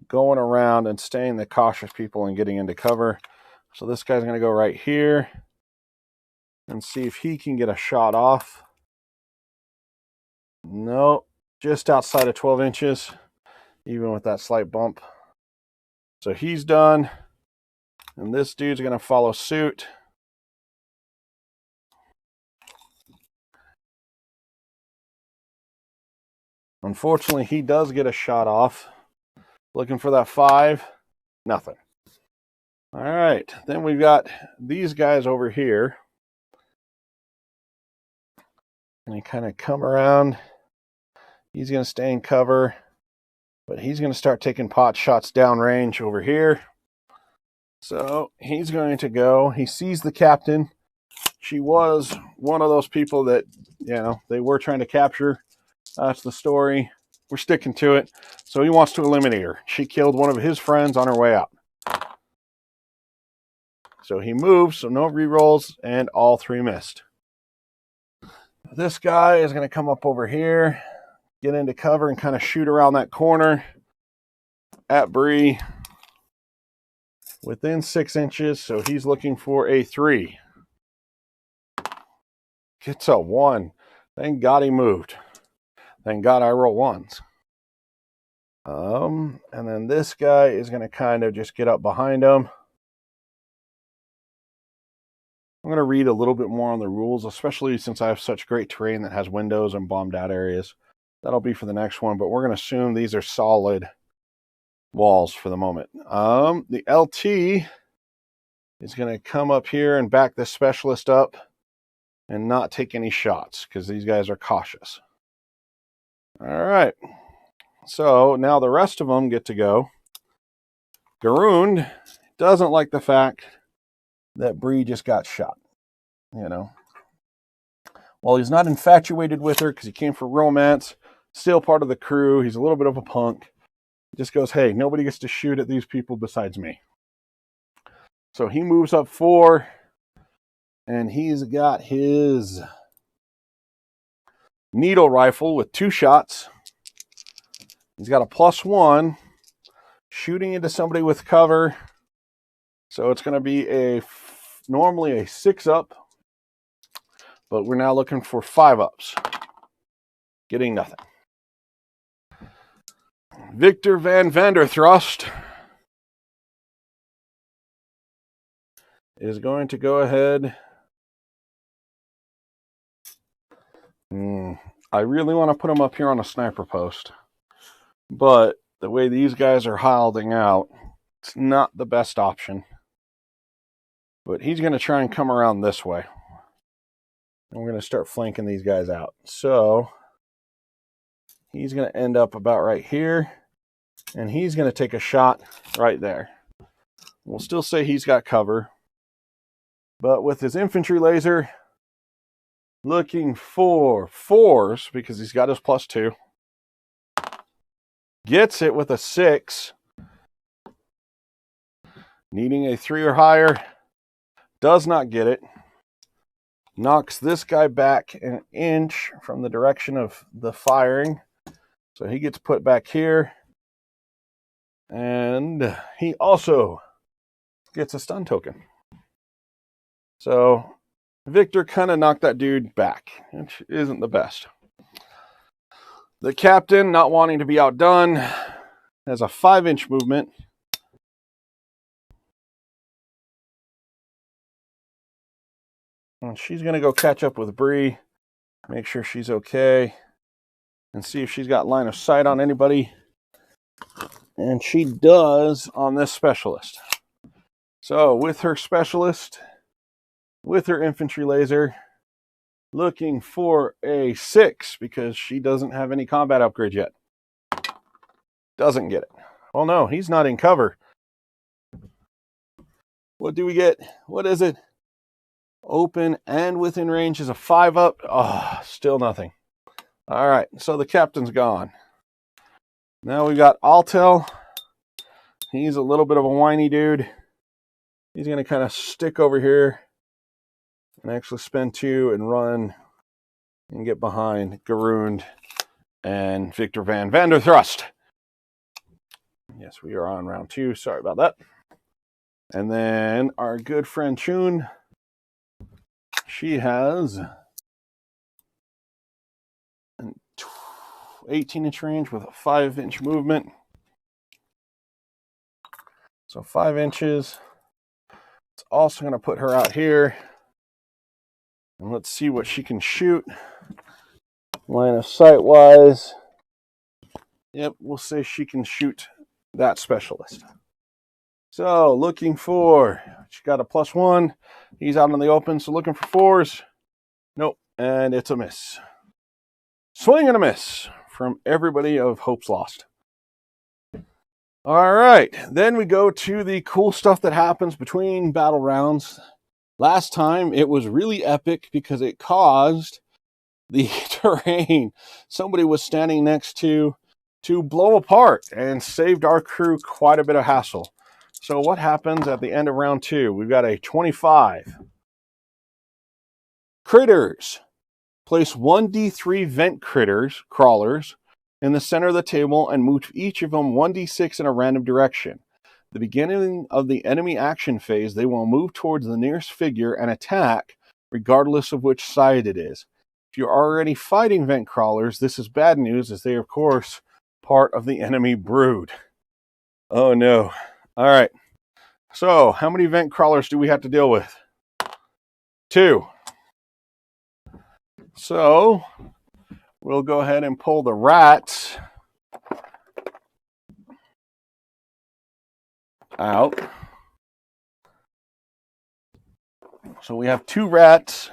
going around and staying the cautious people and getting into cover. So this guy's going to go right here and see if he can get a shot off. No, just outside of 12 inches, even with that slight bump. So he's done, and this dude's going to follow suit. Unfortunately, he does get a shot off. Looking for that 5. Nothing. All right, then we've got these guys over here. And they kind of come around. He's going to stay in cover, but he's going to start taking pot shots downrange over here. So he's going to go. He sees the captain. She was one of those people that, they were trying to capture. That's the story. We're sticking to it. So he wants to eliminate her. She killed one of his friends on her way out. So he moves, so no rerolls, and all 3 missed. This guy is going to come up over here, get into cover, and kind of shoot around that corner at Bree within 6 inches. So he's looking for a 3. Gets a 1. Thank God he moved. Thank God I roll 1s. And then this guy is going to kind of just get up behind him. I'm going to read a little bit more on the rules, especially since I have such great terrain that has windows and bombed out areas. That'll be for the next one, but we're going to assume these are solid walls for the moment. The LT is going to come up here and back this specialist up and not take any shots because these guys are cautious. All right. So now the rest of them get to go. Garoon doesn't like the fact that Bree just got shot. While he's not infatuated with her because he came for romance, still part of the crew. He's a little bit of a punk. He just goes, hey, nobody gets to shoot at these people besides me. So he moves up 4, and he's got his needle rifle with 2 shots. He's got a +1, shooting into somebody with cover. So it's going to be normally a 6-up, but we're now looking for 5-ups. Getting nothing. Victor Van Vanderthrust is going to go ahead. I really want to put him up here on a sniper post, but the way these guys are holding out, it's not the best option. But he's going to try and come around this way. And we're going to start flanking these guys out. So he's going to end up about right here. And he's going to take a shot right there. We'll still say he's got cover. But with his infantry laser, looking for 4s because he's got his +2. Gets it with a 6. Needing a 3 or higher. Does not get it. Knocks this guy back an inch from the direction of the firing. So he gets put back here. And he also gets a stun token. So Victor kind of knocked that dude back, which isn't the best. The captain, not wanting to be outdone, has a 5-inch movement. And she's going to go catch up with Bree, make sure she's okay, and see if she's got line of sight on anybody. And she does on this specialist. So with her specialist, with her infantry laser, Looking for a 6 because she doesn't have any combat upgrades yet. Doesn't get it. Oh no, he's not in cover. What do we get? What is it? Open and within range is a 5 up. Oh, still nothing. All right, so the captain's gone. Now we got Altel. He's a little bit of a whiny dude. He's going to kind of stick over here and actually spend 2 and run and get behind Garoond and Victor van der Thrust. Yes, we are on round 2. Sorry about that. And then our good friend Chun, she has an 18-inch range with a 5-inch movement. So 5 inches. It's also going to put her out here. And let's see what she can shoot. Line of sight wise. Yep, we'll say she can shoot that specialist. So looking for, she got a +1. He's out in the open, so looking for 4s. Nope, and it's a miss. Swing and a miss from everybody of Hope's Lost. All right, then we go to the cool stuff that happens between battle rounds. Last time it was really epic because it caused the terrain somebody was standing next to blow apart and saved our crew quite a bit of hassle. So what happens at the end of round 2? We've got a 25. Critters. Place 1d3 vent crawlers in the center of the table and move each of them 1d6 in a random direction. The beginning of the enemy action phase, they will move towards the nearest figure and attack, regardless of which side it is. If you're already fighting vent crawlers, this is bad news, as they are, of course, part of the enemy brood. Oh no. All right. So, how many vent crawlers do we have to deal with? 2. So, we'll go ahead and pull the rats out. So we have 2 rats,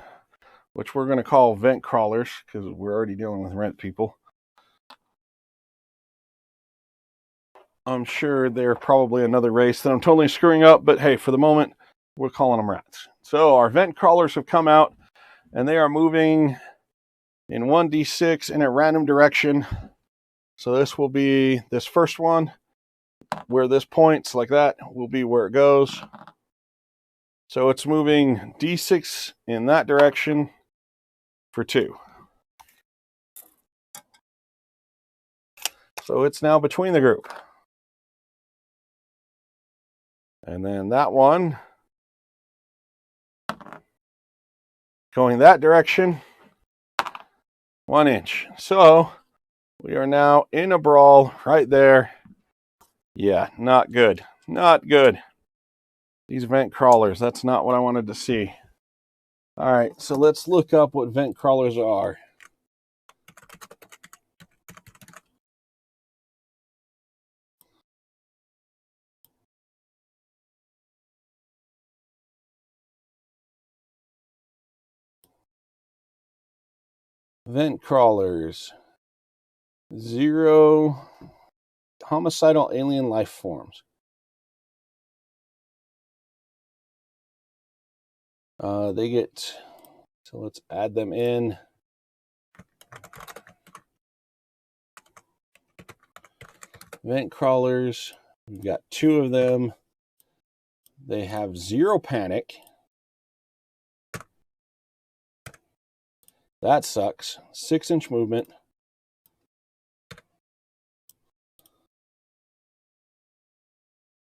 which we're going to call vent crawlers because we're already dealing with rent people. I'm sure they're probably another race that I'm totally screwing up, but hey, for the moment, we're calling them rats. So our vent crawlers have come out, and they are moving in 1d6 in a random direction. So this will be this first one, where this points like that will be where it goes. So it's moving d6 in that direction for 2. So it's now between the group. And then that one going that direction, 1 inch. So we are now in a brawl right there. Yeah, not good. Not good. These vent crawlers, that's not what I wanted to see. All right, so let's look up what vent crawlers are. Vent crawlers. 0 homicidal alien life forms. They get, so let's add them in. Vent crawlers, we've got 2 of them. They have 0 panic. That sucks. 6-inch movement.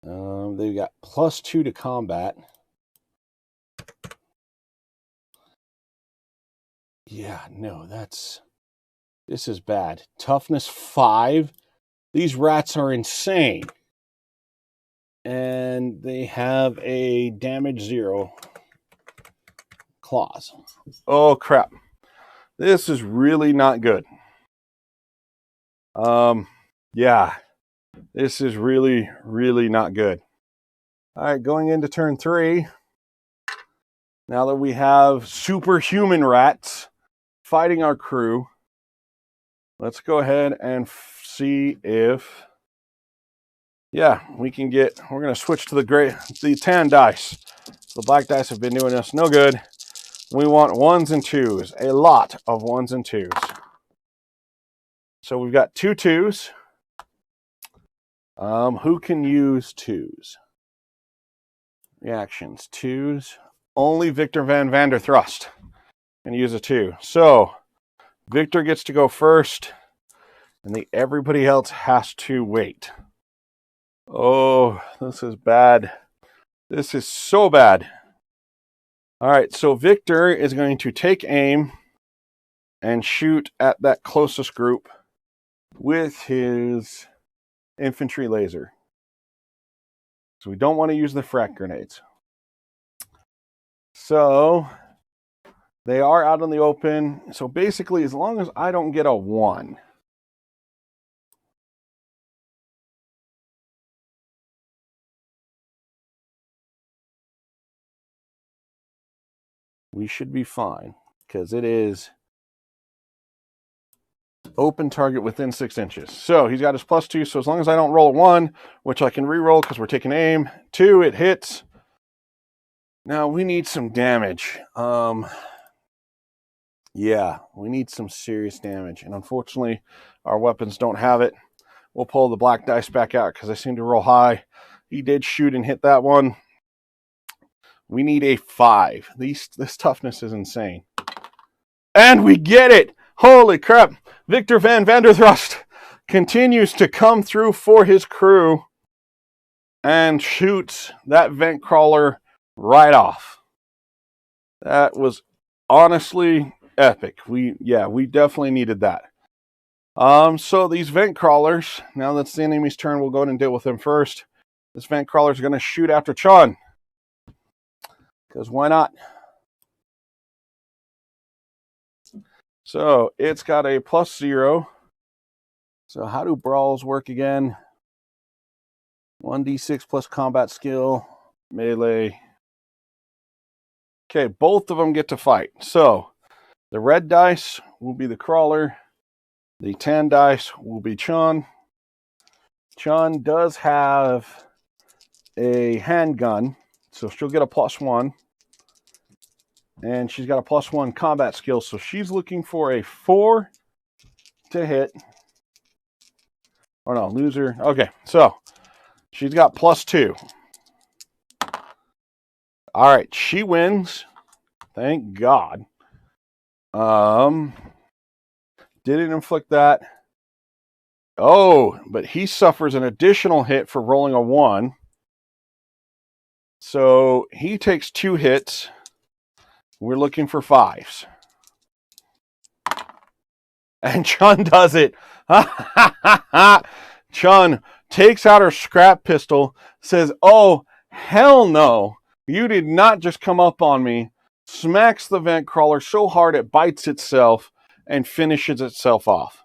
They've got +2 to combat. Yeah, no, this is bad. Toughness 5. These rats are insane. And they have a damage 0 claws. Oh, crap. This is really not good. Yeah, this is really, really not good. All right, going into turn 3. Now that we have superhuman rats, fighting our crew. Let's go ahead and see if, yeah, we can get, we're going to switch to the tan dice. The black dice have been doing us no good. We want ones and twos, a lot of ones and twos. So we've got 2 twos. Who can use twos? Reactions, twos. Only Victor Van Vanderthrust can use a 2. So Victor gets to go first, and everybody else has to wait. Oh, this is bad. This is so bad. All right, so Victor is going to take aim and shoot at that closest group with his infantry laser. So we don't want to use the frag grenades. So they are out in the open. So basically, as long as I don't get a 1, we should be fine, because it is open target within 6 inches. So he's got his +2. So as long as I don't roll a 1, which I can re-roll because we're taking aim, 2, it hits. Now we need some damage. Yeah, we need some serious damage. And unfortunately, our weapons don't have it. We'll pull the black dice back out because I seem to roll high. He did shoot and hit that one. We need a 5. This toughness is insane. And we get it! Holy crap! Victor Van Vanderthrust continues to come through for his crew and shoots that vent crawler right off. That was honestly epic. We definitely needed that. So these vent crawlers, now that's the enemy's turn, we'll go ahead and deal with them first. This vent crawler is going to shoot after Chun. Because why not? So it's got a +0. So how do brawls work again? 1d6 plus combat skill, melee. Okay, both of them get to fight. So the red dice will be the crawler. The tan dice will be Chun. Chun does have a handgun, so she'll get a +1. And she's got a +1 combat skill, so she's looking for a 4 to hit. Oh no, loser. Okay, so she's got +2. All right, she wins. Thank God. Didn't inflict that. Oh, but he suffers an additional hit for rolling a 1. So he takes 2 hits. We're looking for 5s. And Chun does it. Chun takes out her scrap pistol, says, "Oh, hell no. You did not just come up on me." Smacks the vent crawler so hard it bites itself and finishes itself off.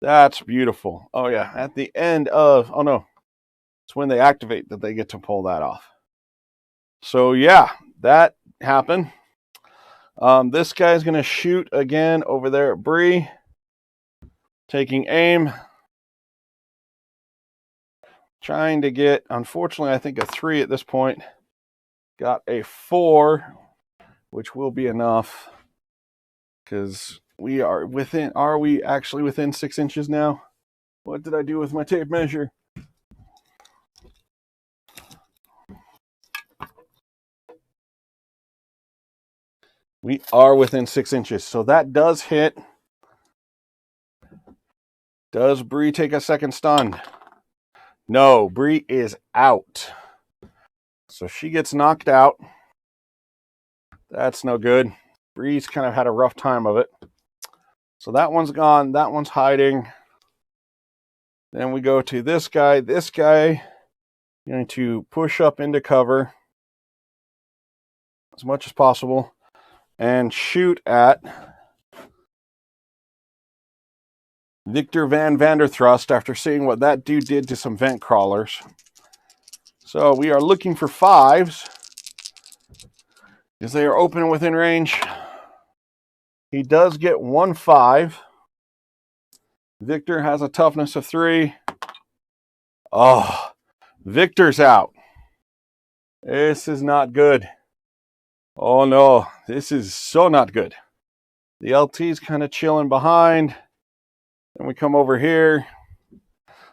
That's beautiful. Oh, yeah. At the end of... Oh, no. It's when they activate that they get to pull that off. So, yeah. That happened. This guy's going to shoot again over there at Bree. Taking aim. Trying to get, unfortunately, I think a 3 at this point. Got a 4, which will be enough. Because we are within, are we actually within 6 inches now? What did I do with my tape measure? We are within 6 inches. So that does hit. Does Bree take a second stun? No, Bree is out. So she gets knocked out. That's no good. Bree's kind of had a rough time of it. So that one's gone. That one's hiding. Then we go to this guy. This guy, going to push up into cover as much as possible and shoot at Victor Van Vanderthrust after seeing what that dude did to some vent crawlers. So we are looking for 5s because they are open and within range. He does get 1-5. Victor has a toughness of 3. Oh, Victor's out. This is not good. Oh no, this is so not good. The LT's kind of chilling behind. Then we come over here.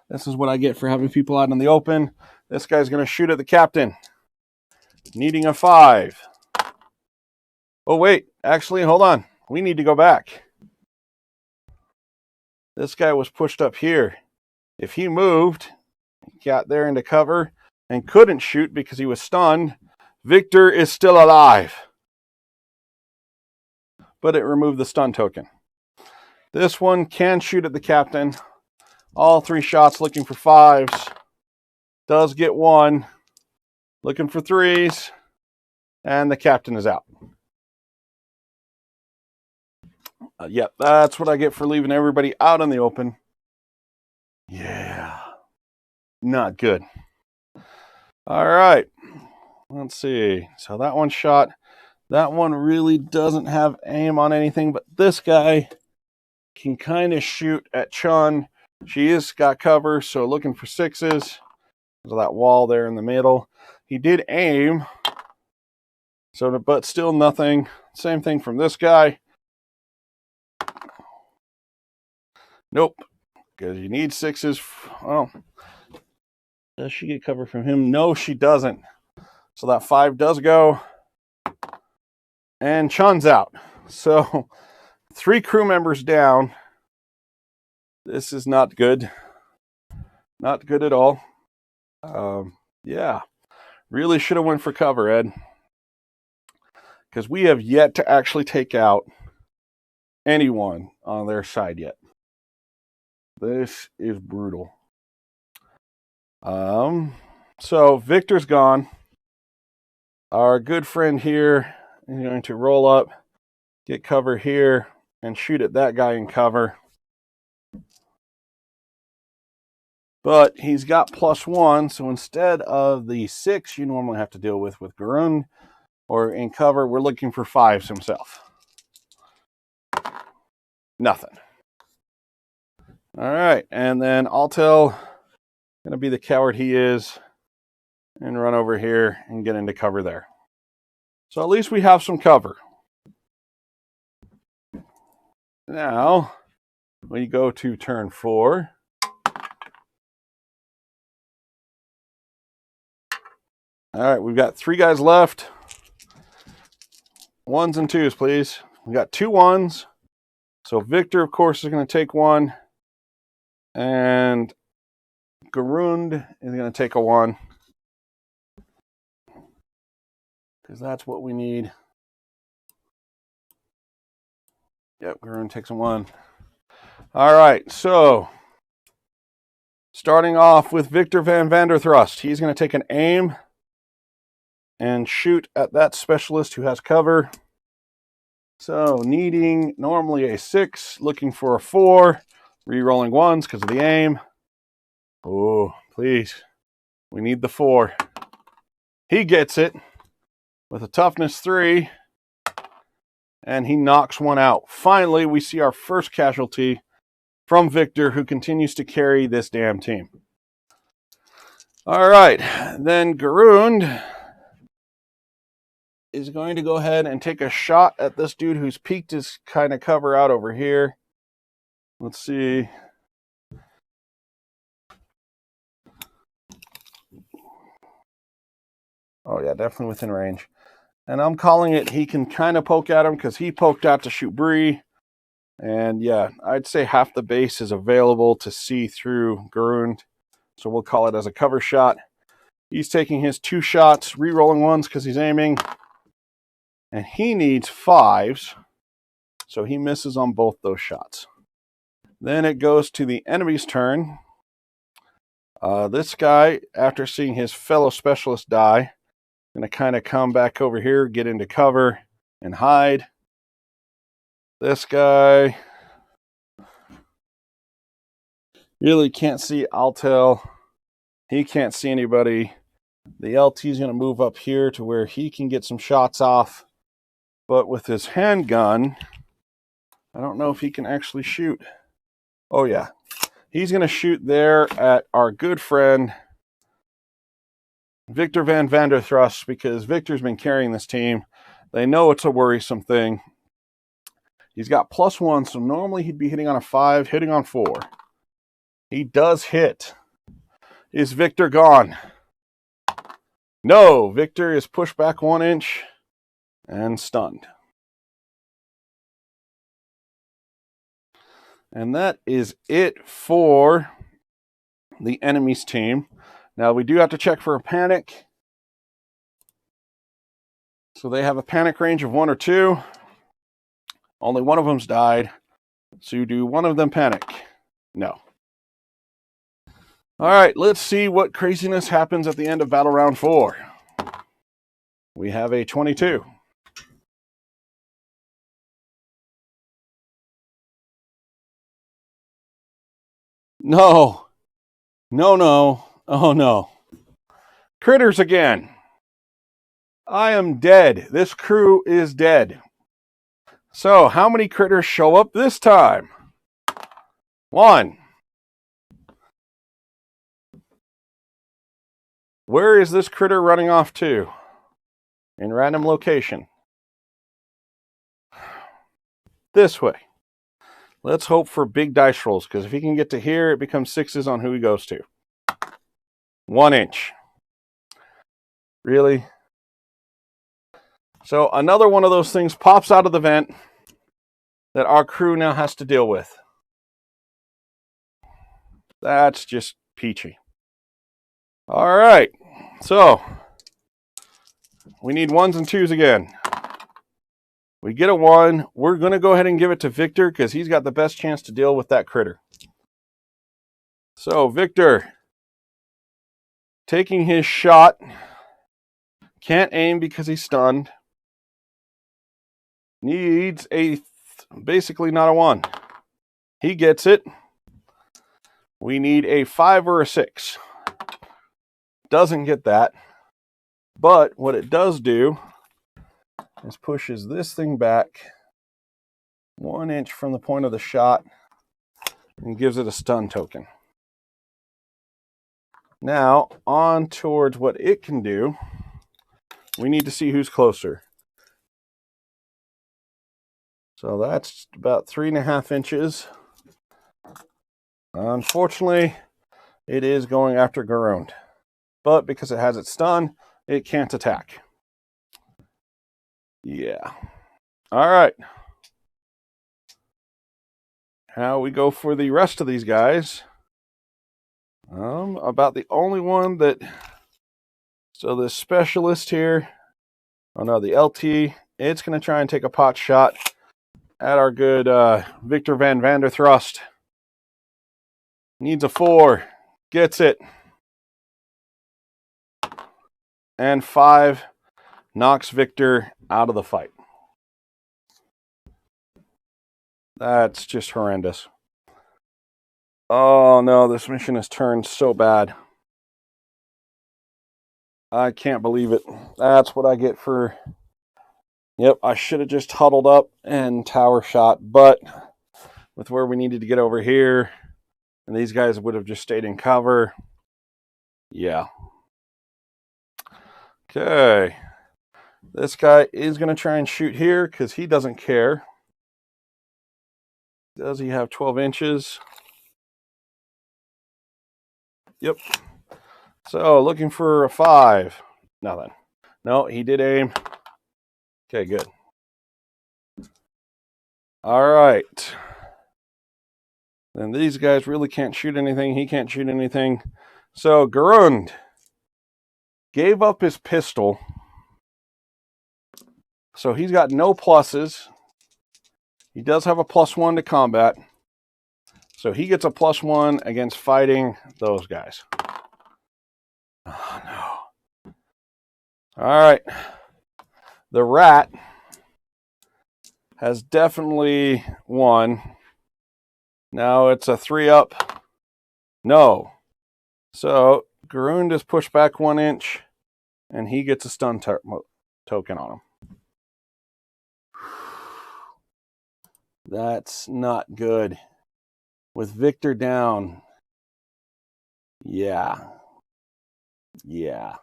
This is what I get for having people out in the open. This guy's going to shoot at the captain, needing a 5. Oh wait, actually, hold on. We need to go back. This guy was pushed up here. If he moved, got there into cover, and couldn't shoot because he was stunned, Victor is still alive. But it removed the stun token. This one can shoot at the captain. All 3 shots looking for 5s. Does get 1. Looking for 3s. And the captain is out. Yep, that's what I get for leaving everybody out in the open. Yeah. Not good. All right. Let's see. So that one shot. That one really doesn't have aim on anything, but this guy can kind of shoot at Chun. She is got cover, so looking for 6s. There's that wall there in the middle. He did aim, so but still nothing. Same thing from this guy. Nope, because you need 6s. Oh, does she get cover from him? No, she doesn't. So that 5 does go. And Chun's out. So 3 crew members down. This is not good. Not good at all. Yeah. Really should have went for cover, Ed. Because we have yet to actually take out anyone on their side yet. This is brutal. So Victor's gone. Our good friend here is going to roll up, get cover here, and shoot at that guy in cover. But he's got +1, so instead of the 6 you normally have to deal with Garun, or in cover, we're looking for 5s himself. Nothing. All right, and then Altel, going to be the coward he is, and run over here and get into cover there. So at least we have some cover. Now, we go to turn 4. All right, we've got 3 guys left. 1s and 2s, please. We got 2 1s. So Victor, of course, is going to take 1. And Garund is going to take a 1. Because that's what we need. Yep, Garund takes a 1. All right, so starting off with Victor Van Vanderthrust. He's going to take an aim and shoot at that specialist who has cover. So needing normally a 6, looking for a 4, re-rolling 1s because of the aim. Oh, please. We need the 4. He gets it with a toughness 3, and he knocks 1 out. Finally, we see our first casualty from Victor, who continues to carry this damn team. All right, then Garund is going to go ahead and take a shot at this dude who's peeked his kind of cover out over here. Let's see. Oh yeah, definitely within range. And I'm calling it he can kind of poke at him because he poked out to shoot Bree. And yeah, I'd say half the base is available to see through Garund. So we'll call it as a cover shot. He's taking his 2 shots, re-rolling 1s because he's aiming. And he needs 5s. So he misses on both those shots. Then it goes to the enemy's turn. This guy, after seeing his fellow specialist die, going to kind of come back over here, get into cover, and hide. This guy really can't see Altel. He can't see anybody. The LT is going to move up here to where he can get some shots off. But with his handgun, I don't know if he can actually shoot. Oh, yeah. He's going to shoot there at our good friend Victor Van Vanderthrust, because Victor's been carrying this team. They know it's a worrisome thing. He's got +1, so normally he'd be hitting on a 5, hitting on 4. He does hit. Is Victor gone? No, Victor is pushed back 1 inch and stunned. And that is it for the enemy's team. Now, we do have to check for a panic. So they have a panic range of 1 or 2. Only one of them's died. So do one of them panic? No. All right, let's see what craziness happens at the end of battle round 4. We have a 22. No. No, no. Oh, no. Critters again. I am dead. This crew is dead. So, how many critters show up this time? 1. Where is this critter running off to? In random location. This way. Let's hope for big dice rolls, because if he can get to here, it becomes 6s on who he goes to. 1 inch. Really? So another one of those things pops out of the vent that our crew now has to deal with. That's just peachy. All right. So we need 1s and 2s again. We get a 1. We're going to go ahead and give it to Victor because he's got the best chance to deal with that critter. So Victor, taking his shot. Can't aim because he's stunned. Needs basically not a 1. He gets it. We need a 5 or a 6. Doesn't get that. But what it does do is pushes this thing back 1 inch from the point of the shot and gives it a stun token. Now, on towards what it can do, we need to see who's closer. So that's about 3.5 inches. Unfortunately, it is going after Garund. But because it has its stun, it can't attack. Yeah. All right. How we go for the rest of these guys. About the only one that... So the specialist here, oh no, the LT, it's going to try and take a pot shot at our good Victor Van Vanderthrust. Needs a 4. Gets it. And 5 knocks Victor out of the fight. That's just horrendous. Oh no, this mission has turned so bad. I can't believe it. That's what I get for... Yep, I should have just huddled up and tower shot, but with where we needed to get over here, and these guys would have just stayed in cover. Yeah. Okay. This guy is going to try and shoot here because he doesn't care. Does he have 12 inches? Yep. So, looking for a 5. Nothing. No, he did aim. Okay, good. All right. And these guys really can't shoot anything. He can't shoot anything. So, Garund gave up his pistol. So, he's got no pluses. He does have a +1 to combat. So, he gets a +1 against fighting those guys. Oh, no. All right. The rat has definitely won. Now it's a 3-up. No. So Garund is pushed back 1 inch, and he gets a stun token on him. That's not good. With Victor down. Yeah. Yeah.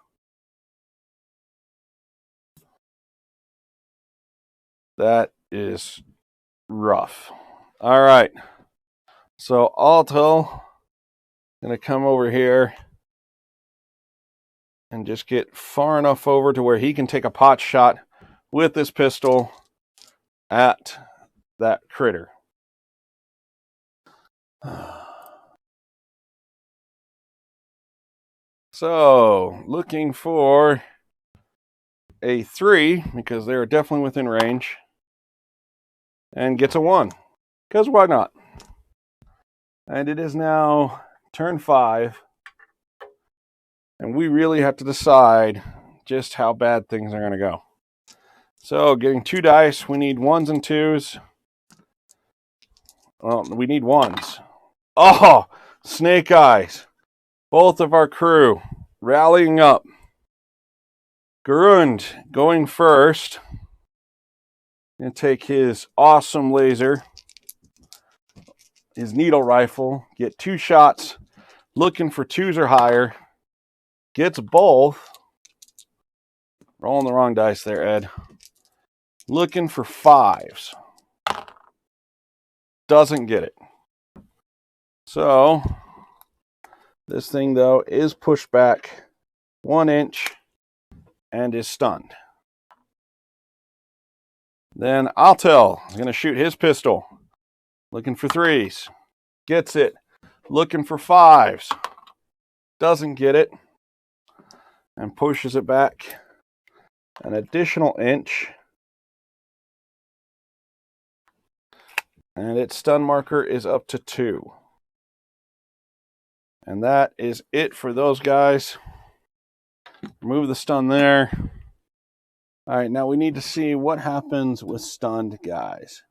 That is rough. All right. So Alto going to come over here and just get far enough over to where he can take a pot shot with this pistol at that critter. So, looking for a 3, because they're definitely within range, and gets a 1, because why not? And it is now turn 5, and we really have to decide just how bad things are going to go. So, getting 2 dice, we need 1s and 2s. Well, we need 1s. Oh, snake eyes. Both of our crew rallying up. Grund going first. Gonna take his awesome laser, his needle rifle, get 2 shots, looking for 2s or higher. Gets both. Rolling the wrong dice there, Ed. Looking for 5s. Doesn't get it. So, this thing, though, is pushed back 1 inch and is stunned. Then Altel is going to shoot his pistol. Looking for 3s. Gets it. Looking for 5s. Doesn't get it. And pushes it back an additional inch. And its stun marker is up to 2. And that is it for those guys. Remove the stun there. All right, now we need to see what happens with stunned guys.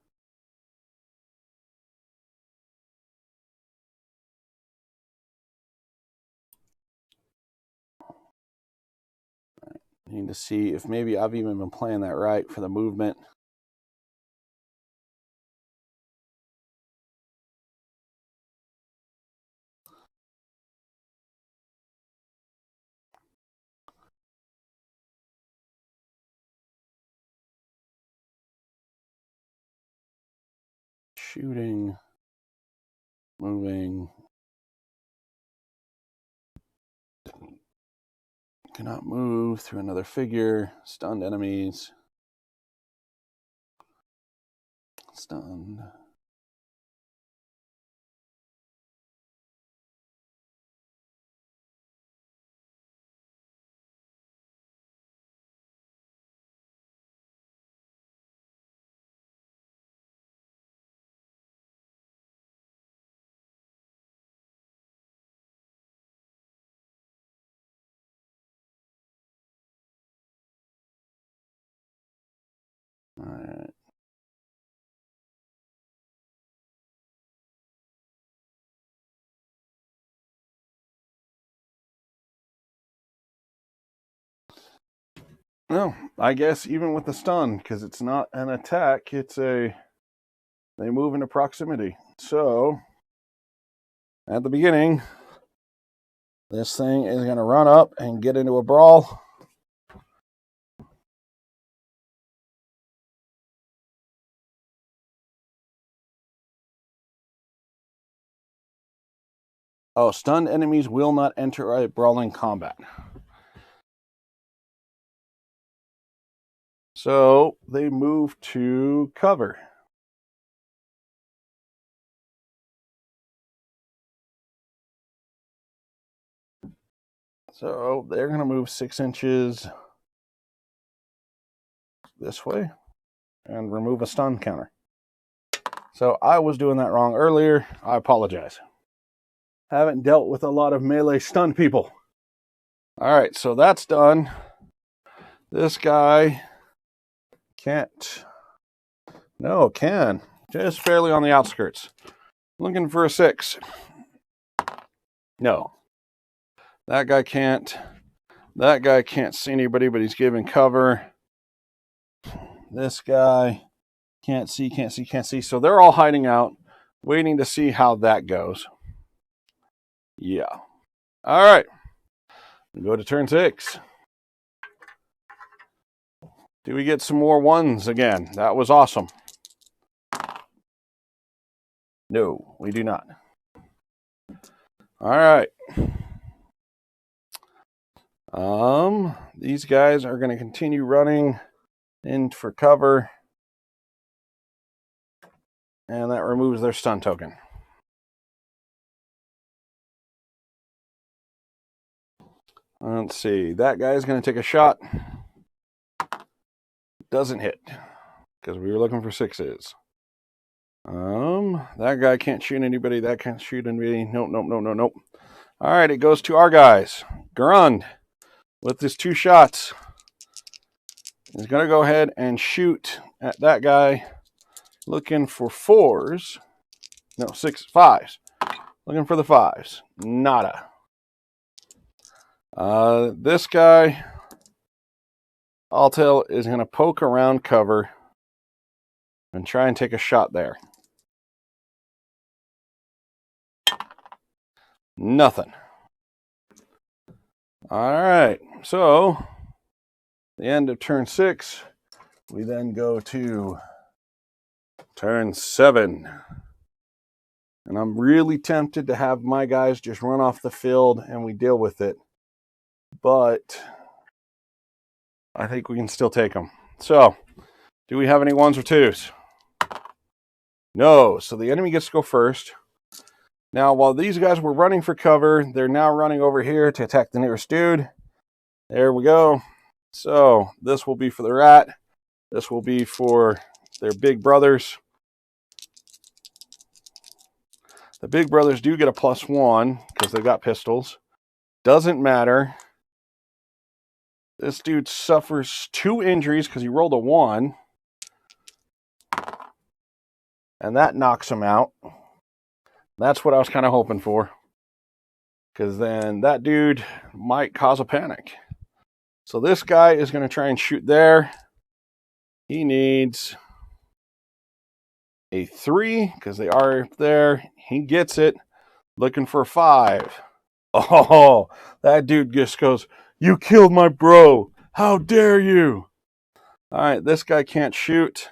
Need to see if maybe I've even been playing that right for the movement. Shooting, moving. Cannot move through another figure. Stunned enemies. Stunned. All right. Well, I guess even with the stun, because it's not an attack, it's they move into proximity. So, at the beginning, this thing is going to run up and get into a brawl. Oh, stunned enemies will not enter a brawling combat. So they move to cover. So they're going to move 6 inches this way and remove a stun counter. So I was doing that wrong earlier. I apologize. Haven't dealt with a lot of melee stun people. All right, so that's done. This guy can't. No, can. Just barely on the outskirts. Looking for a 6. No. That guy can't. That guy can't see anybody, but he's giving cover. This guy Can't see, can't see, can't see. So they're all hiding out, waiting to see how that goes. Yeah. All right. We go to turn 6. Do we get some more ones again? That was awesome. No, we do not. All right. These guys are going to continue running in for cover. And that removes their stun token. Let's see. That guy's going to take a shot. Doesn't hit. Because we were looking for 6s. That guy can't shoot anybody. That can't shoot anybody. Nope, nope, nope, nope, nope. All right, it goes to our guys. Grund, with his 2 shots, is going to go ahead and shoot at that guy, looking for 4s. No, 5s. Looking for the 5s. Nada. This guy, Altel, is going to poke around cover and try and take a shot there. Nothing. All right, so the end of turn 6, we then go to turn 7. And I'm really tempted to have my guys just run off the field and we deal with it. But I think we can still take them. So, do we have any 1s or 2s? No, so the enemy gets to go first. Now, while these guys were running for cover, they're now running over here to attack the nearest dude. There we go. So, this will be for the rat. This will be for their big brothers. The big brothers do get a +1 because they've got pistols. Doesn't matter. This dude suffers 2 injuries because he rolled a 1. And that knocks him out. That's what I was kind of hoping for. Because then that dude might cause a panic. So this guy is going to try and shoot there. He needs a 3 because they are up there. He gets it. Looking for a 5. Oh, that dude just goes, "You killed my bro. How dare you?" All right, this guy can't shoot.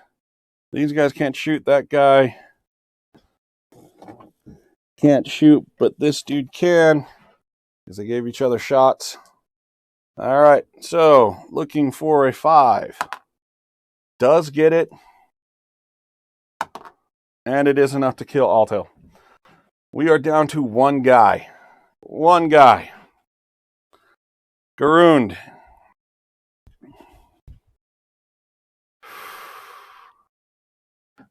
These guys can't shoot. That guy can't shoot, but this dude can because they gave each other shots. All right, so looking for a 5. Does get it. And it is enough to kill Alto. We are down to 1 guy. 1 guy. Garund.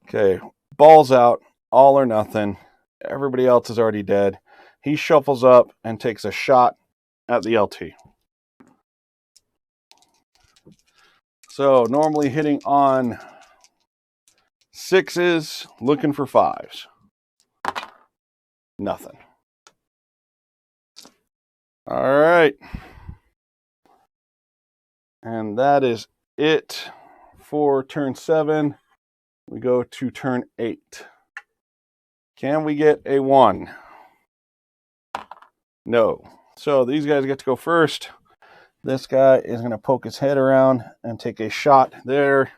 Okay, balls out, all or nothing. Everybody else is already dead. He shuffles up and takes a shot at the LT. So normally hitting on 6s, looking for 5s. Nothing. All right. And that is it for turn 7. We go to turn 8. Can we get a 1? No. So these guys get to go first. This guy is going to poke his head around and take a shot there.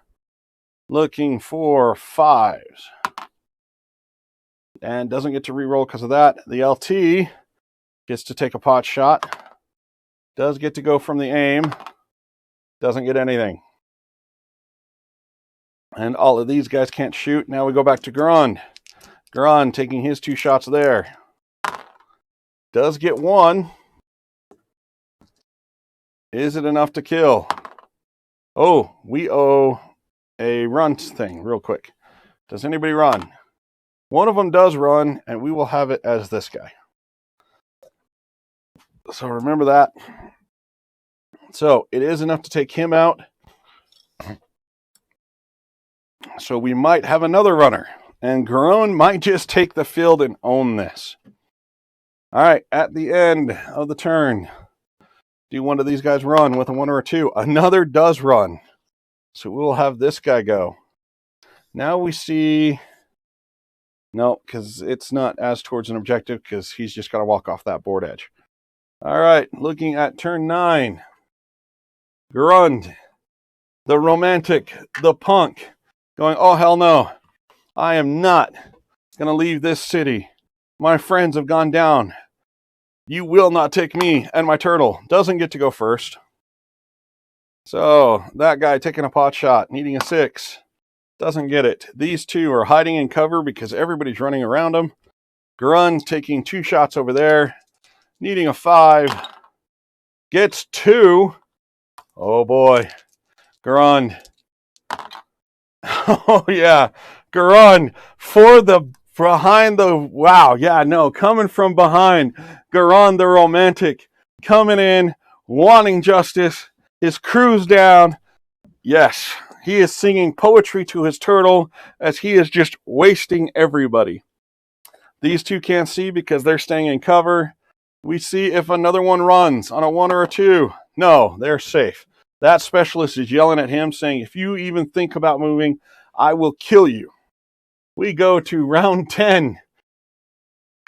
Looking for 5s. And doesn't get to reroll because of that. The LT gets to take a pot shot. Does get to go from the aim. Doesn't get anything. And all of these guys can't shoot. Now we go back to Grund. Grund taking his 2 shots there. Does get 1. Is it enough to kill? Oh, we owe a run thing real quick. Does anybody run? One of them does run, and we will have it as this guy. So remember that. So it is enough to take him out. So we might have another runner. And Garone might just take the field and own this. All right, at the end of the turn, do one of these guys run with a 1 or a 2? Another does run. So we'll have this guy go. Now we see, no, because it's not as towards an objective because he's just got to walk off that board edge. All right, looking at turn 9. Grund, the romantic, the punk, going, oh, hell no. I am not going to leave this city. My friends have gone down. You will not take me and my turtle. Doesn't get to go first. So that guy taking a pot shot, needing a 6. Doesn't get it. These two are hiding in cover because everybody's running around them. Grund taking 2 shots over there, needing a 5. Gets 2. Oh boy. Grund. Oh yeah. Grund for the behind the, wow, yeah, no, coming from behind. Grund the romantic coming in, wanting justice. His crew's down. Yes, he is singing poetry to his turtle as he is just wasting everybody. These two can't see because they're staying in cover. We see if another one runs on a 1 or a 2. No, they're safe. That specialist is yelling at him saying, if you even think about moving, I will kill you. We go to round 10.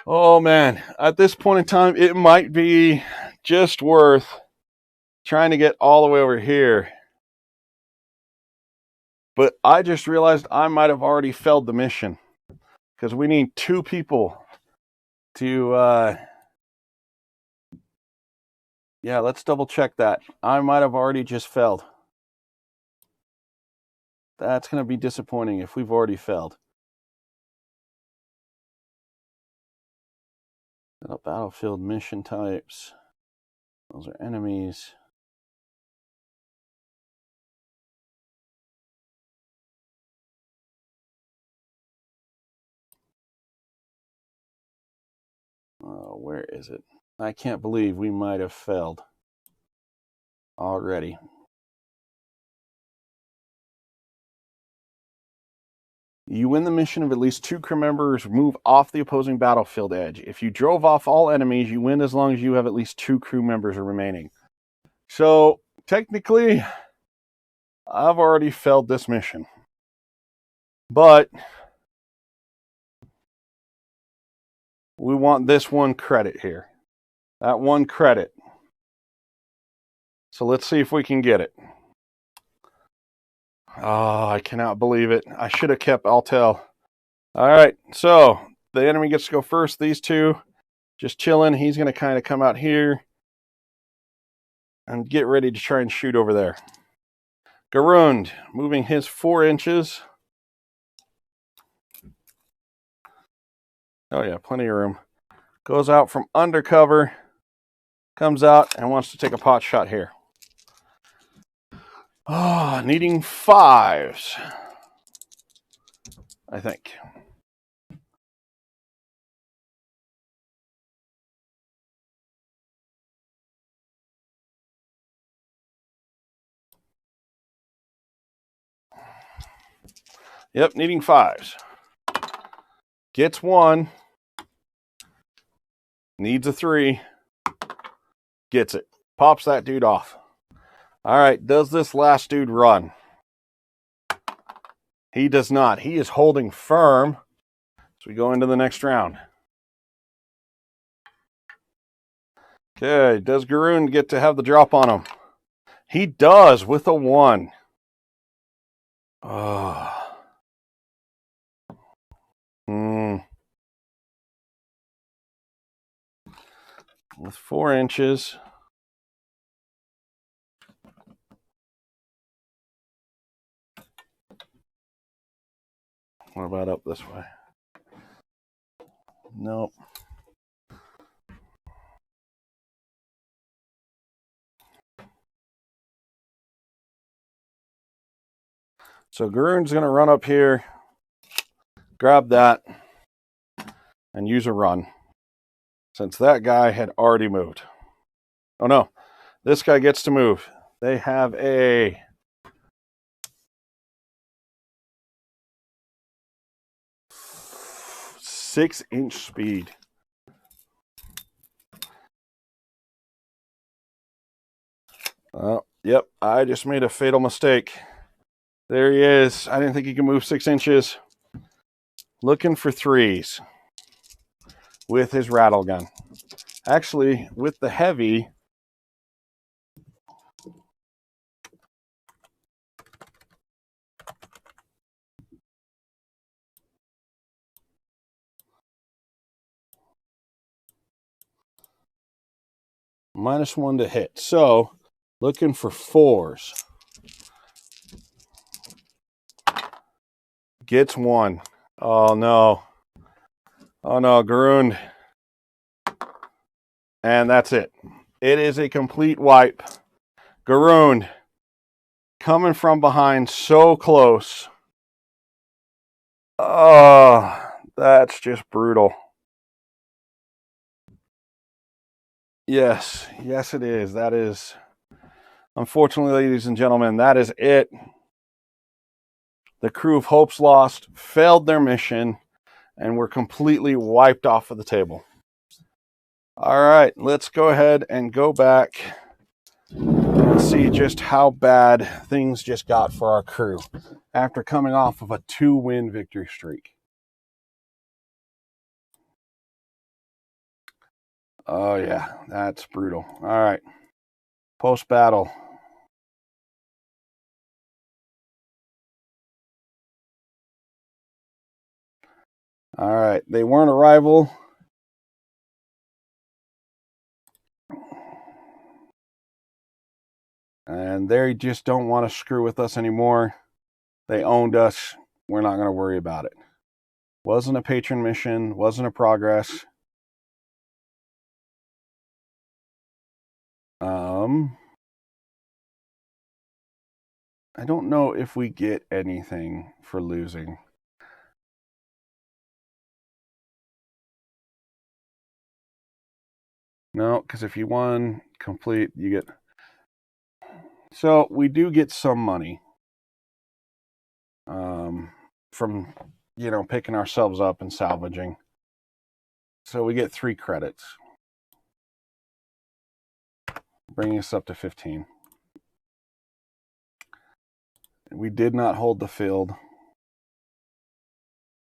Oh man, at this point in time, it might be just worth trying to get all the way over here. But I just realized I might have already failed the mission because we need 2 people to, yeah, let's double check that. I might have already just failed. That's going to be disappointing if we've already failed. Battlefield mission types. Those are enemies. Oh, where is it? I can't believe we might have failed already. You win the mission if at least 2 crew members move off the opposing battlefield edge. If you drove off all enemies, you win as long as you have at least 2 crew members remaining. So, technically, I've already failed this mission. But we want this 1 credit here. That 1 credit. So let's see if we can get it. Oh, I cannot believe it. I should have kept Altel. All right, so the enemy gets to go first. These 2 just chilling. He's going to kind of come out here and get ready to try and shoot over there. Grund moving his 4 inches. Oh yeah, plenty of room. Goes out from undercover, comes out and wants to take a pot shot here. Oh, needing 5s, I think. Yep, needing 5s. Gets 1. Needs a 3. Gets it. Pops that dude off. All right, does this last dude run? He does not. He is holding firm as we go into the next round. Okay, does Grund get to have the drop on him? He does with a 1. Oh. With 4 inches. What about up this way? Nope. So Grund's going to run up here, grab that, and use a run. Since that guy had already moved. Oh no, this guy gets to move. They have a 6-inch speed. Oh, yep, I just made a fatal mistake. There he is. I didn't think he could move 6 inches. Looking for threes with his rattle gun. Actually, with the heavy, -1 to hit. So, looking for fours. Gets 1. Oh, no. Oh, no, Garund. And that's it. It is a complete wipe. Garund coming from behind so close. Oh, that's just brutal. Yes, yes it is. That is, unfortunately, ladies and gentlemen, that is it. The crew of Hope's Lost failed their mission and were completely wiped off of the table. All right, let's go ahead and go back and see just how bad things just got for our crew after coming off of a 2-win victory streak. Oh, yeah, that's brutal. All right, post-battle. All right, they weren't a rival. And they just don't want to screw with us anymore. They owned us. We're not going to worry about it. Wasn't a patron mission. Wasn't a progress. I don't know if we get anything for losing. No, because if you won complete, you get... So we do get some money from, picking ourselves up and salvaging. So we get 3 credits, bringing us up to 15. We did not hold the field.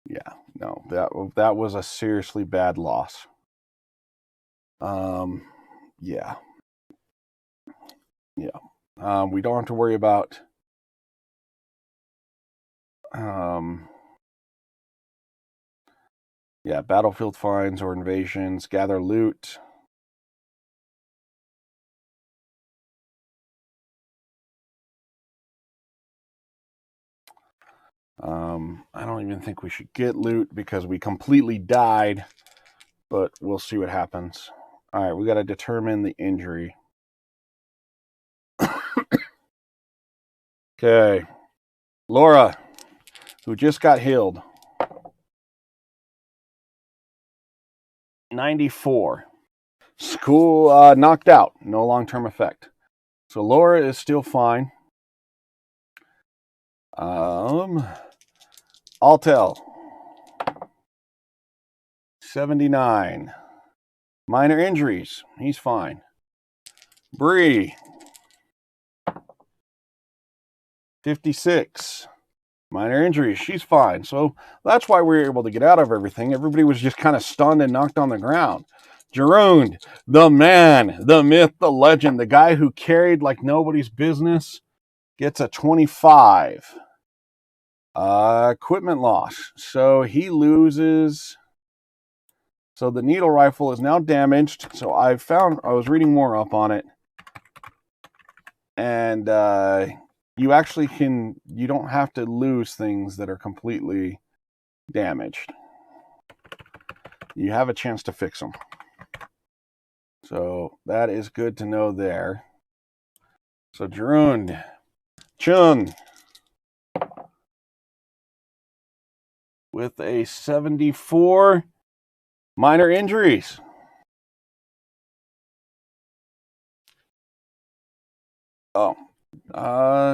Yeah, no, that was a seriously bad loss. Yeah. We don't have to worry about battlefield finds or invasions. Gather loot. I don't even think we should get loot because we completely died, but we'll see what happens. All right, we got to determine the injury. Okay. Laura, who just got healed. 94. School knocked out. No long-term effect. So Laura is still fine. Altel. 79. Minor injuries. He's fine. Bree. 56. Minor injuries. She's fine. So that's why we were able to get out of everything. Everybody was just kind of stunned and knocked on the ground. Jeroen, the man, the myth, the legend, the guy who carried like nobody's business, gets a 25. Equipment loss. So he loses. So the needle rifle is now damaged. So I was reading more up on it. And you actually you don't have to lose things that are completely damaged. You have a chance to fix them. So that is good to know there. So Jeroen, Chung, with a 74, minor injuries. Oh,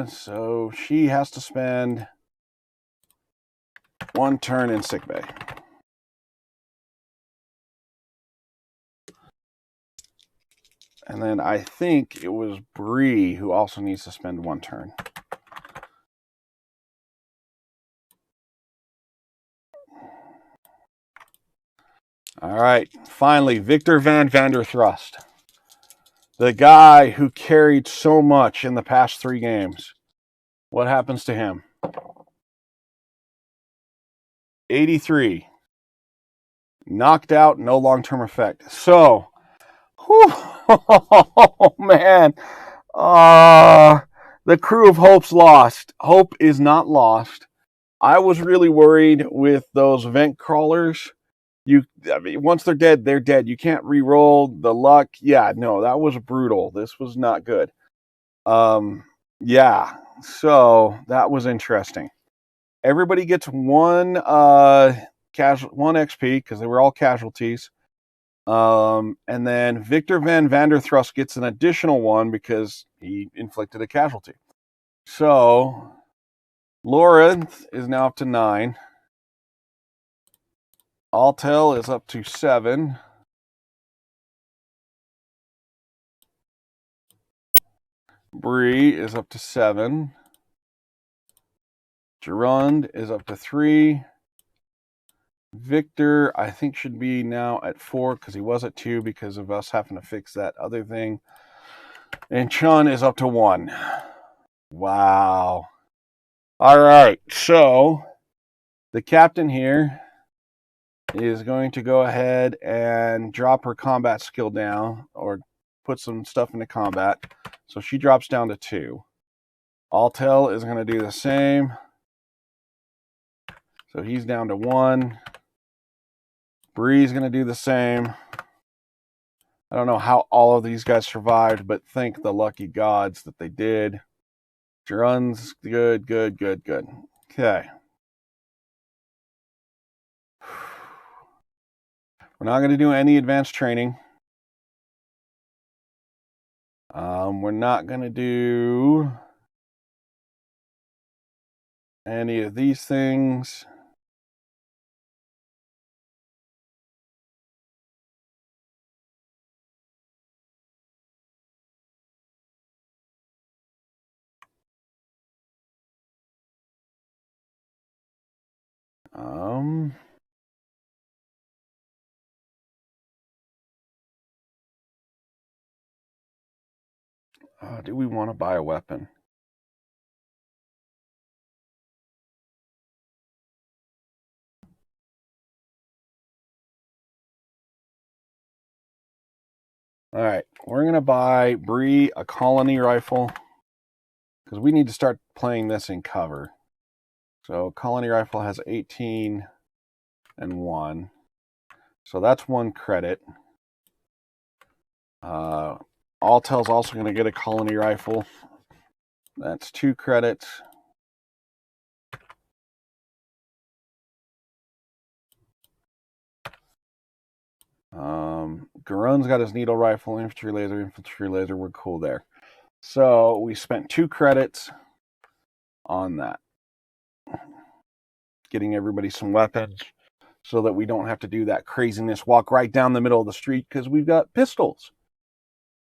so she has to spend 1 turn in sickbay. And then I think it was Bree who also needs to spend 1 turn. All right. Finally, Victor Van Vanderthrust. The guy who carried so much in the past 3 games. What happens to him? 83. Knocked out, no long-term effect. So, oh, man. The crew of Hope's lost. Hope is not lost. I was really worried with those vent crawlers. Once they're dead, they're dead. You can't re-roll the luck. Yeah, no, that was brutal. This was not good. Yeah, so that was interesting. Everybody gets one one XP because they were all casualties. And then Victor Van Vanderthrust gets an additional one because he inflicted a casualty. So Lawrence is now up to 9. Altel is up to 7. Bree is up to 7. Gerund is up to 3. Victor, I think, should be now at 4 because he was at 2 because of us having to fix that other thing. And Chun is up to 1. Wow. All right, so the captain here is going to go ahead and drop her combat skill down or put some stuff into combat. So she drops down to 2. Altel is going to do the same. So he's down to 1. Bree's going to do the same. I don't know how all of these guys survived, but thank the lucky gods that they did. Gerun's good. Okay. We're not going to do any advanced training. We're not going to do any of these things. Do we want to buy a weapon? All right, we're going to buy Bree a colony rifle because we need to start playing this in cover. So colony rifle has 18 and 1. So that's 1 credit. Altel's also going to get a colony rifle. That's 2 credits. Garun's got his needle rifle, infantry laser. We're cool there. So we spent 2 credits on that. Getting everybody some weapons so that we don't have to do that craziness, walk right down the middle of the street because we've got pistols.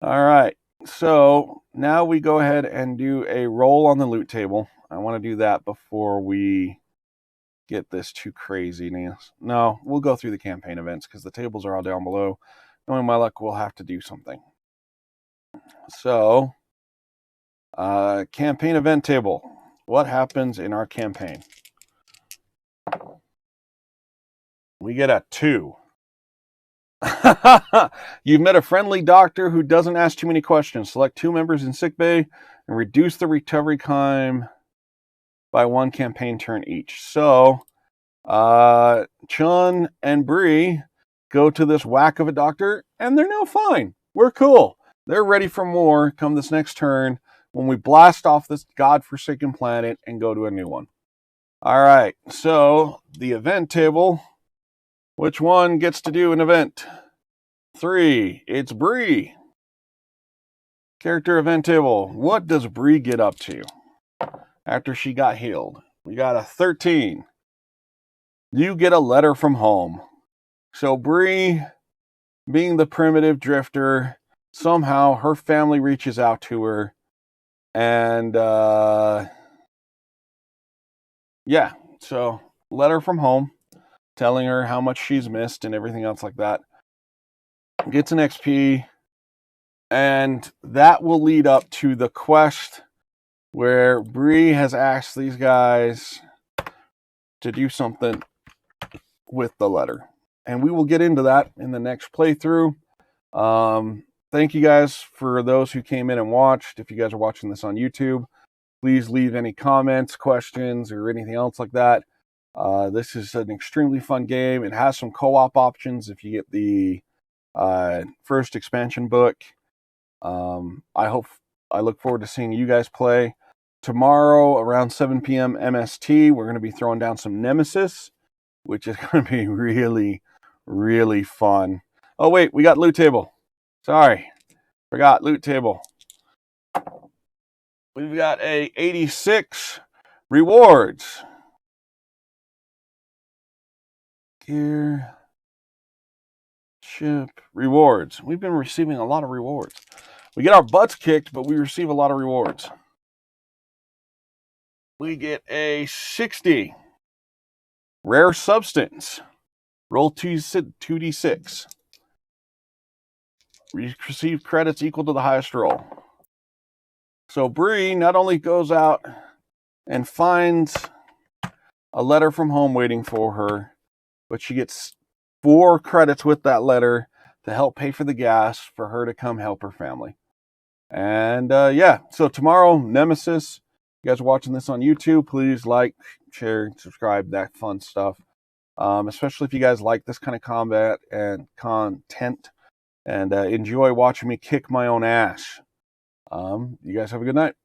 All right. So now we go ahead and do a roll on the loot table. I want to do that before we get this too craziness. No, we'll go through the campaign events because the tables are all down below. Knowing my luck, we'll have to do something. So, campaign event table. What happens in our campaign? We get a 2. You've met a friendly doctor who doesn't ask too many questions. Select 2 members in sickbay and reduce the recovery time by 1 campaign turn each. So, Chun and Bree go to this whack of a doctor, and they're now fine. We're cool. They're ready for more come this next turn when we blast off this godforsaken planet and go to a new one. All right, so the event table. Which one gets to do an event? 3. It's Bree. Character event table. What does Bree get up to after she got healed? We got a 13. You get a letter from home. So Bree, being the primitive drifter, somehow her family reaches out to her. And, yeah, so letter from home. telling her how much she's missed and everything else like that. Gets an XP, and that will lead up to the quest where Bree has asked these guys to do something with the letter. And we will get into that in the next playthrough. Thank you guys for those who came in and watched. If you guys are watching this on YouTube, please leave any comments, questions, or anything else like that. This is an extremely fun game. It has some co-op options if you get the first expansion book. I look forward to seeing you guys play. Tomorrow around 7 p.m. MST, we're going to be throwing down some Nemesis, which is going to be really, really fun. Oh, wait, we got loot table. Sorry, forgot loot table. We've got a 86 rewards. Gear. Ship. Rewards. We've been receiving a lot of rewards. We get our butts kicked, but we receive a lot of rewards. We get a 60 rare substance. Roll 2d6. We receive credits equal to the highest roll. So Bree not only goes out and finds a letter from home waiting for her, but she gets 4 credits with that letter to help pay for the gas for her to come help her family. And yeah, so tomorrow, Nemesis. You guys are watching this on YouTube, please like, share, subscribe, that fun stuff. Especially if you guys like this kind of combat and content and enjoy watching me kick my own ass. You guys have a good night.